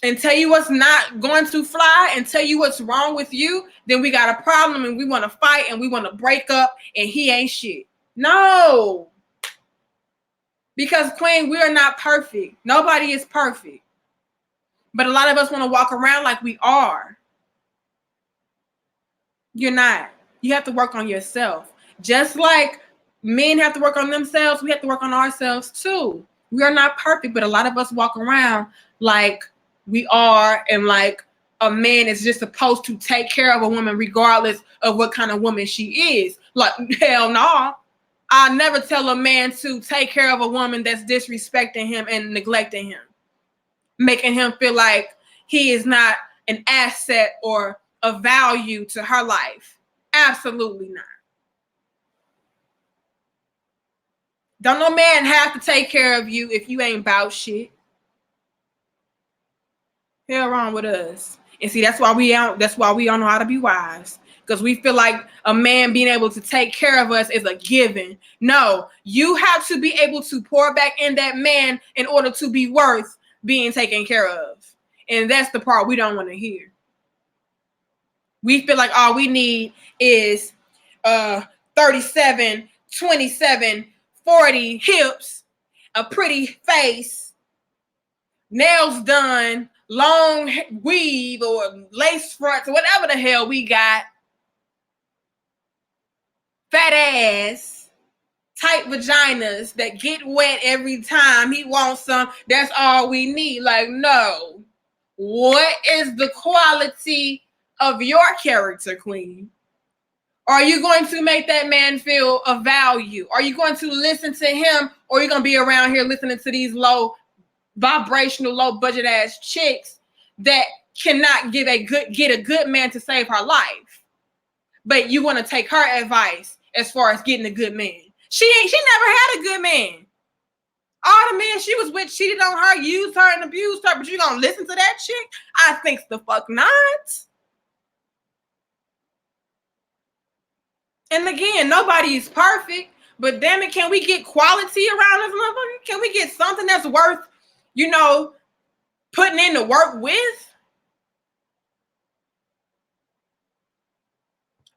and tell you what's not going to fly and tell you what's wrong with you, then we got a problem and we want to fight and we want to break up and he ain't shit. No. Because, Queen, we are not perfect. Nobody is perfect. But a lot of us want to walk around like we are. You're not. You have to work on yourself. Just like men have to work on themselves, we have to work on ourselves too. We are not perfect, but a lot of us walk around like we are, and like a man is just supposed to take care of a woman regardless of what kind of woman she is. Like, hell no. I'll never tell a man to take care of a woman that's disrespecting him and neglecting him, making him feel like he is not an asset or a value to her life. Absolutely not. Don't no man have to take care of you if you ain't about shit. Hell wrong with us. And see, that's why we don't know how to be wise. Because we feel like a man being able to take care of us is a given. No, you have to be able to pour back in that man in order to be worth being taken care of. And that's the part we don't want to hear. We feel like all we need is 37, 27, 40 hips, a pretty face, nails done, long weave or lace fronts, or whatever the hell we got, fat ass, tight vaginas that get wet every time he wants some. That's all we need. Like, no. What is the quality of your character, Queen? Are you going to make that man feel of value? Are you going to listen to him, or are you going to be around here listening to these low vibrational, low budget ass chicks that cannot get a good man to save her life? But you want to take her advice as far as getting a good man. She never had a good man. All the men she was with cheated on her, used her, and abused her. But you gonna listen to that chick? I think the fuck not. And again, nobody is perfect, but damn it, can we get quality around this motherfucker? Can we get something that's worth, putting in the work with?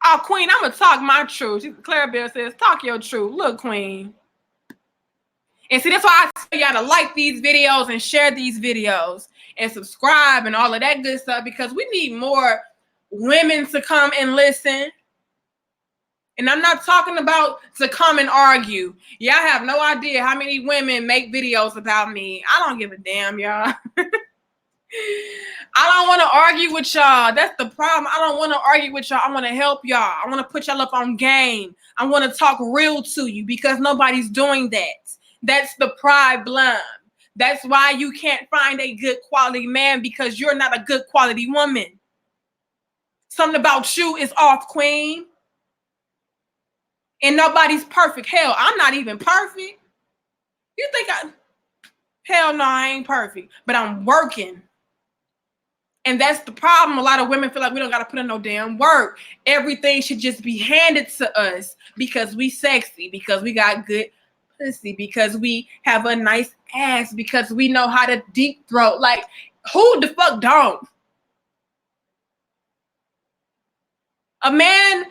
Oh, Queen, I'm gonna talk my truth. Clarabelle says, talk your truth. Look, Queen. And see, that's why I tell y'all to like these videos and share these videos and subscribe and all of that good stuff, because we need more women to come and listen. And I'm not talking about to come and argue. Y'all have no idea how many women make videos about me. I don't give a damn, y'all. I don't want to argue with y'all. That's the problem. I don't want to argue with y'all. I want to help y'all. I want to put y'all up on game. I want to talk real to you, because nobody's doing that. That's the pride blind. That's why you can't find a good quality man, because you're not a good quality woman. Something about you is off, Queen. And nobody's perfect. Hell, I'm not even perfect. You think hell no, I ain't perfect, but I'm working. And that's the problem. A lot of women feel like we don't got to put in no damn work. Everything should just be handed to us because we sexy, because we got good pussy, because we have a nice ass, because we know how to deep throat. Like, who the fuck don't? A man,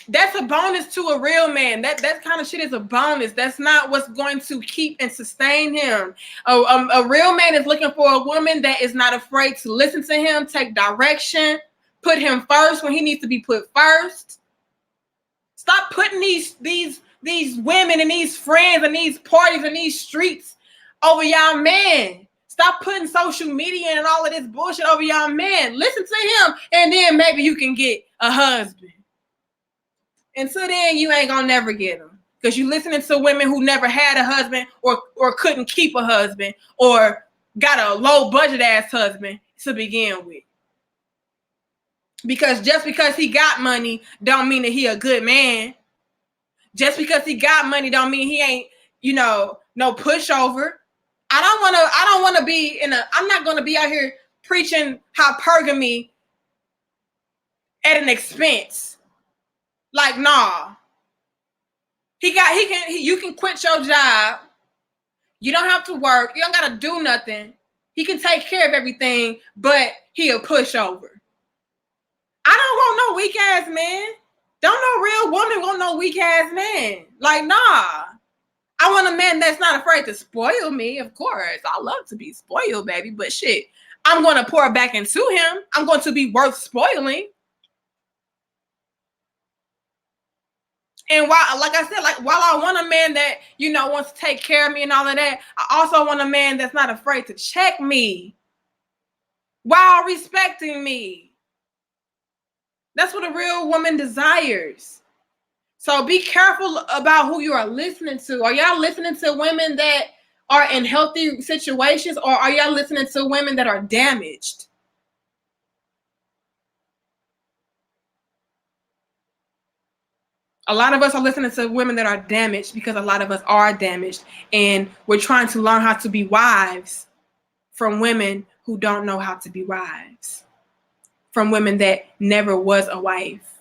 that's a bonus to a real man. That kind of shit is a bonus. That's not what's going to keep and sustain him. A real man is looking for a woman that is not afraid to listen to him, take direction, put him first when he needs to be put first. Stop putting these women and these friends and these parties and these streets over y'all man. Stop putting social media and all of this bullshit over y'all man. Listen to him, and then maybe you can get a husband. Until then, you ain't gonna never get them, because you listening to women who never had a husband or couldn't keep a husband or got a low budget ass husband to begin with. Because just because he got money don't mean that he a good man. Just because he got money don't mean he ain't, no pushover. I don't want to be I'm not going to be out here preaching hypergamy at an expense. Like, nah. You can quit your job. You don't have to work. You don't got to do nothing. He can take care of everything, but he a pushover. I don't want no weak ass man. Don't no real woman want no weak ass man. Like, nah. I want a man that's not afraid to spoil me, of course. I love to be spoiled, baby. But shit, I'm going to pour back into him. I'm going to be worth spoiling. And while, like I said, like while I want a man that, you know, wants to take care of me and all of that, I also want a man that's not afraid to check me while respecting me. That's what a real woman desires. So be careful about who you are listening to. Are y'all listening to women that are in healthy situations, or are y'all listening to women that are damaged? A lot of us are listening to women that are damaged because a lot of us are damaged, and we're trying to learn how to be wives from women who don't know how to be wives, from women that never was a wife,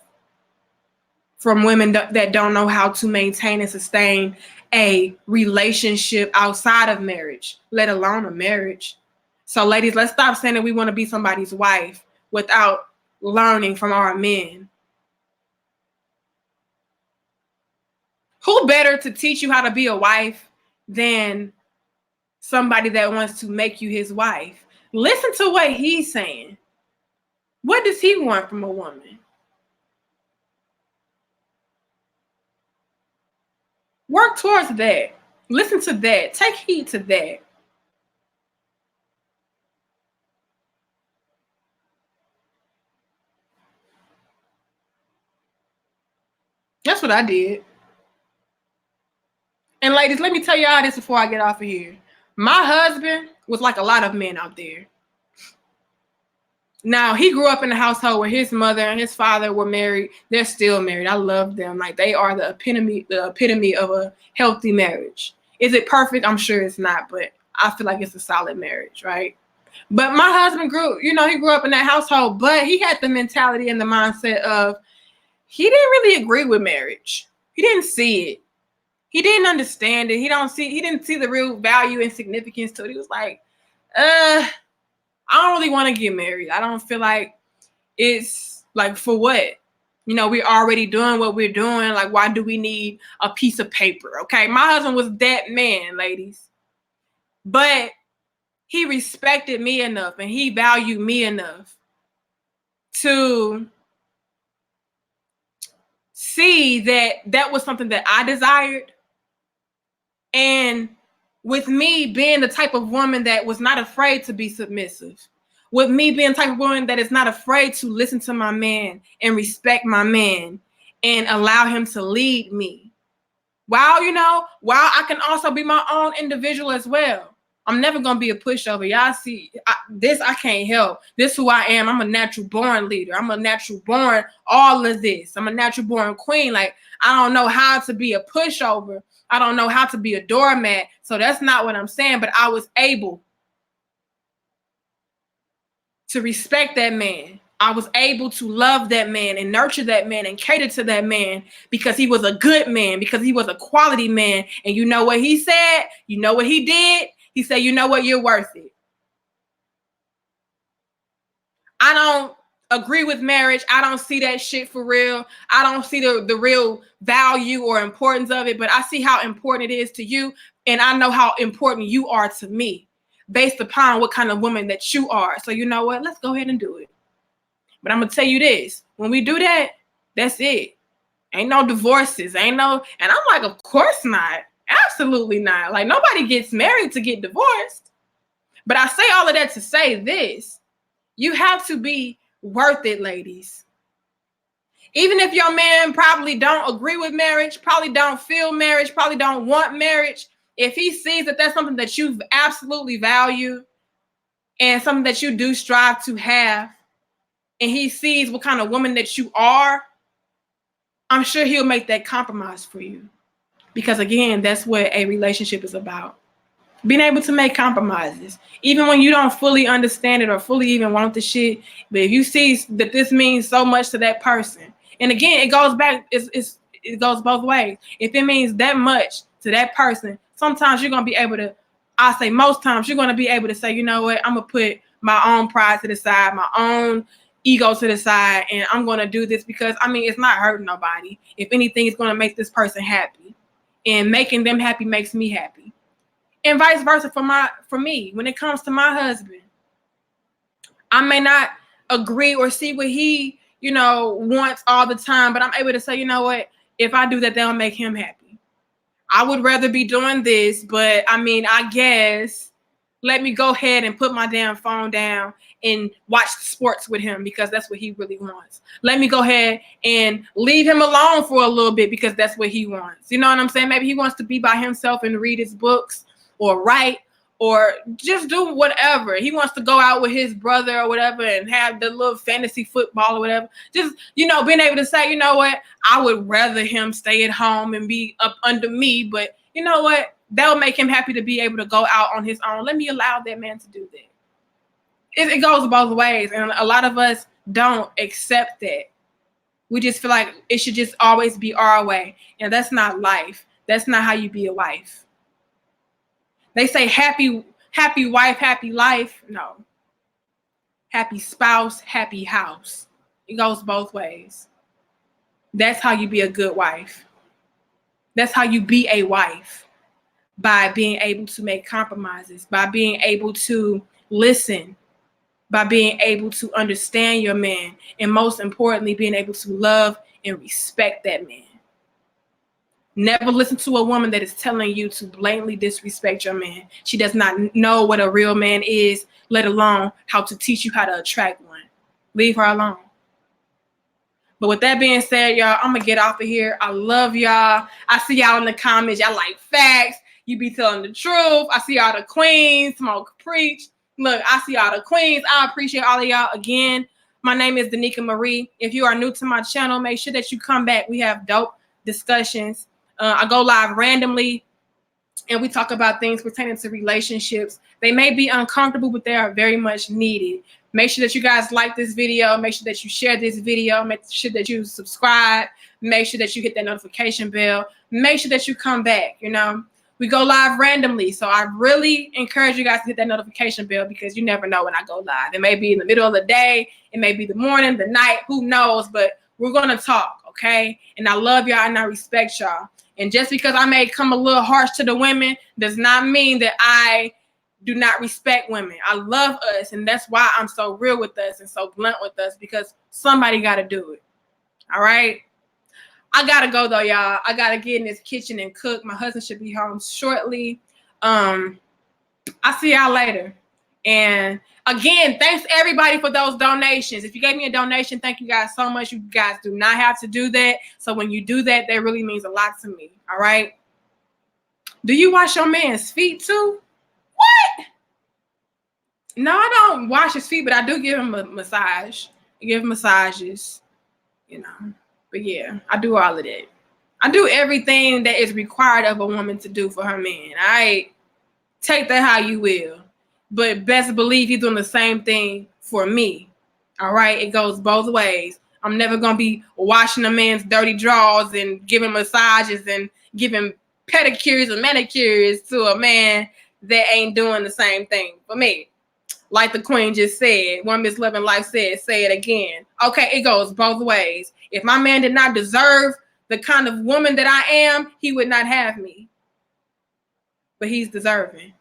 from women that don't know how to maintain and sustain a relationship outside of marriage, let alone a marriage. So ladies, let's stop saying that we want to be somebody's wife without learning from our men. Who better to teach you how to be a wife than somebody that wants to make you his wife? Listen to what he's saying. What does he want from a woman? Work towards that. Listen to that. Take heed to that. That's what I did. And ladies, let me tell y'all this before I get off of here. My husband was like a lot of men out there. Now, he grew up in a household where his mother and his father were married. They're still married. I love them. Like, they are the epitome of a healthy marriage. Is it perfect? I'm sure it's not, but I feel like it's a solid marriage, right? But my husband he grew up in that household, but he had the mentality and the mindset of he didn't really agree with marriage. He didn't see it. He didn't understand it. He didn't see the real value and significance to it. He was like, I don't really want to get married. I don't feel like it's like, for what? You know, we're already doing what we're doing. Like, why do we need a piece of paper? Okay. My husband was that man, ladies. But he respected me enough and he valued me enough to see that that was something that I desired. And with me being the type of woman that was not afraid to be submissive, with me being the type of woman that is not afraid to listen to my man and respect my man and allow him to lead me, while I can also be my own individual as well. I'm never going to be a pushover. Y'all see, I can't help. This is who I am. I'm a natural born leader. I'm a natural born all of this. I'm a natural born queen. Like, I don't know how to be a pushover. I don't know how to be a doormat. So that's not what I'm saying. But I was able to respect that man. I was able to love that man and nurture that man and cater to that man because he was a good man, because he was a quality man. And you know what he said? You know what he did? He said, you know what? You're worth it. I don't agree with marriage. I don't see that shit for real. I don't see the real value or importance of it, but I see how important it is to you. And I know how important you are to me based upon what kind of woman that you are. So you know what? Let's go ahead and do it. But I'm going to tell you this. When we do that, that's it. Ain't no divorces. And I'm like, of course not. Absolutely not. Like, nobody gets married to get divorced. But I say all of that to say this. You have to be worth it, ladies. Even if your man probably don't agree with marriage, probably don't feel marriage, probably don't want marriage, if he sees that that's something that you absolutely value and something that you do strive to have, and he sees what kind of woman that you are, I'm sure he'll make that compromise for you. Because again, that's what a relationship is about. Being able to make compromises, even when you don't fully understand it or fully even want the shit. But if you see that this means so much to that person, and again, it goes back, it goes both ways. If it means that much to that person, sometimes you're gonna be able to, I say most times, you're gonna be able to say, you know what, I'm gonna put my own pride to the side, my own ego to the side and I'm going to do this because, I mean, it's not hurting nobody. If anything, it's going to make this person happy. And making them happy makes me happy. And vice versa for me. When it comes to my husband, I may not agree or see what he, wants all the time, but I'm able to say, you know what? If I do that, that'll make him happy. I would rather be doing this, but I mean, I guess let me go ahead and put my damn phone down and watch sports with him because that's what he really wants. Let me go ahead and leave him alone for a little bit because that's what he wants. You know what I'm saying? Maybe he wants to be by himself and read his books or write or just do whatever. He wants to go out with his brother or whatever and have the little fantasy football or whatever. Just, being able to say, you know what, I would rather him stay at home and be up under me, but you know what? That'll make him happy to be able to go out on his own. Let me allow that man to do that. It goes both ways, and a lot of us don't accept that. We just feel like it should just always be our way, and that's not life. That's not how you be a wife. They say happy wife, happy life. No. Happy spouse, happy house. It goes both ways. That's how you be a good wife. That's how you be a wife. By being able to make compromises, by being able to listen, by being able to understand your man, and most importantly, being able to love and respect that man. Never listen to a woman that is telling you to blatantly disrespect your man. She does not know what a real man is, let alone how to teach you how to attract one. Leave her alone. But with that being said, y'all, I'm going to get off of here. I love y'all. I see y'all in the comments. Y'all like facts. You be telling the truth. I see all the queens. Smoke, preach. Look, I see all the queens. I appreciate all of y'all. Again, my name is Danica Marie. If you are new to my channel, make sure that you come back. We have dope discussions. I go live randomly, and we talk about things pertaining to relationships. They may be uncomfortable, but they are very much needed. Make sure that you guys like this video. Make sure that you share this video. Make sure that you subscribe. Make sure that you hit that notification bell. Make sure that you come back, We go live randomly, so I really encourage you guys to hit that notification bell because you never know when I go live. It may be in the middle of the day. It may be the morning, the night, who knows, but we're going to talk, okay? And I love y'all and I respect y'all. And just because I may come a little harsh to the women does not mean that I do not respect women. I love us, and that's why I'm so real with us and so blunt with us because somebody got to do it, all right? I got to go, though, y'all. I got to get in this kitchen and cook. My husband should be home shortly. I'll see y'all later. And again, thanks everybody for those donations. If you gave me a donation, thank you guys so much. You guys do not have to do that. So when you do that, that really means a lot to me. All right. Do you wash your man's feet too? What? No, I don't wash his feet, but I do give him a massage. I give him massages, But yeah, I do all of that. I do everything that is required of a woman to do for her man. All right. Take that how you will. But best believe he's doing the same thing for me. All right? It goes both ways. I'm never going to be washing a man's dirty drawers and giving massages and giving pedicures and manicures to a man that ain't doing the same thing for me. Like the queen just said, one Miss Loving Life said, say it again. Okay, it goes both ways. If my man did not deserve the kind of woman that I am, he would not have me. But he's deserving.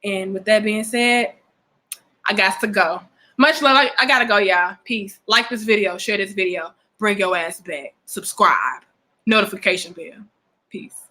And with that being said, I got to go. Much love. I got to go, y'all. Peace. Like this video. Share this video. Bring your ass back. Subscribe. Notification bell. Peace.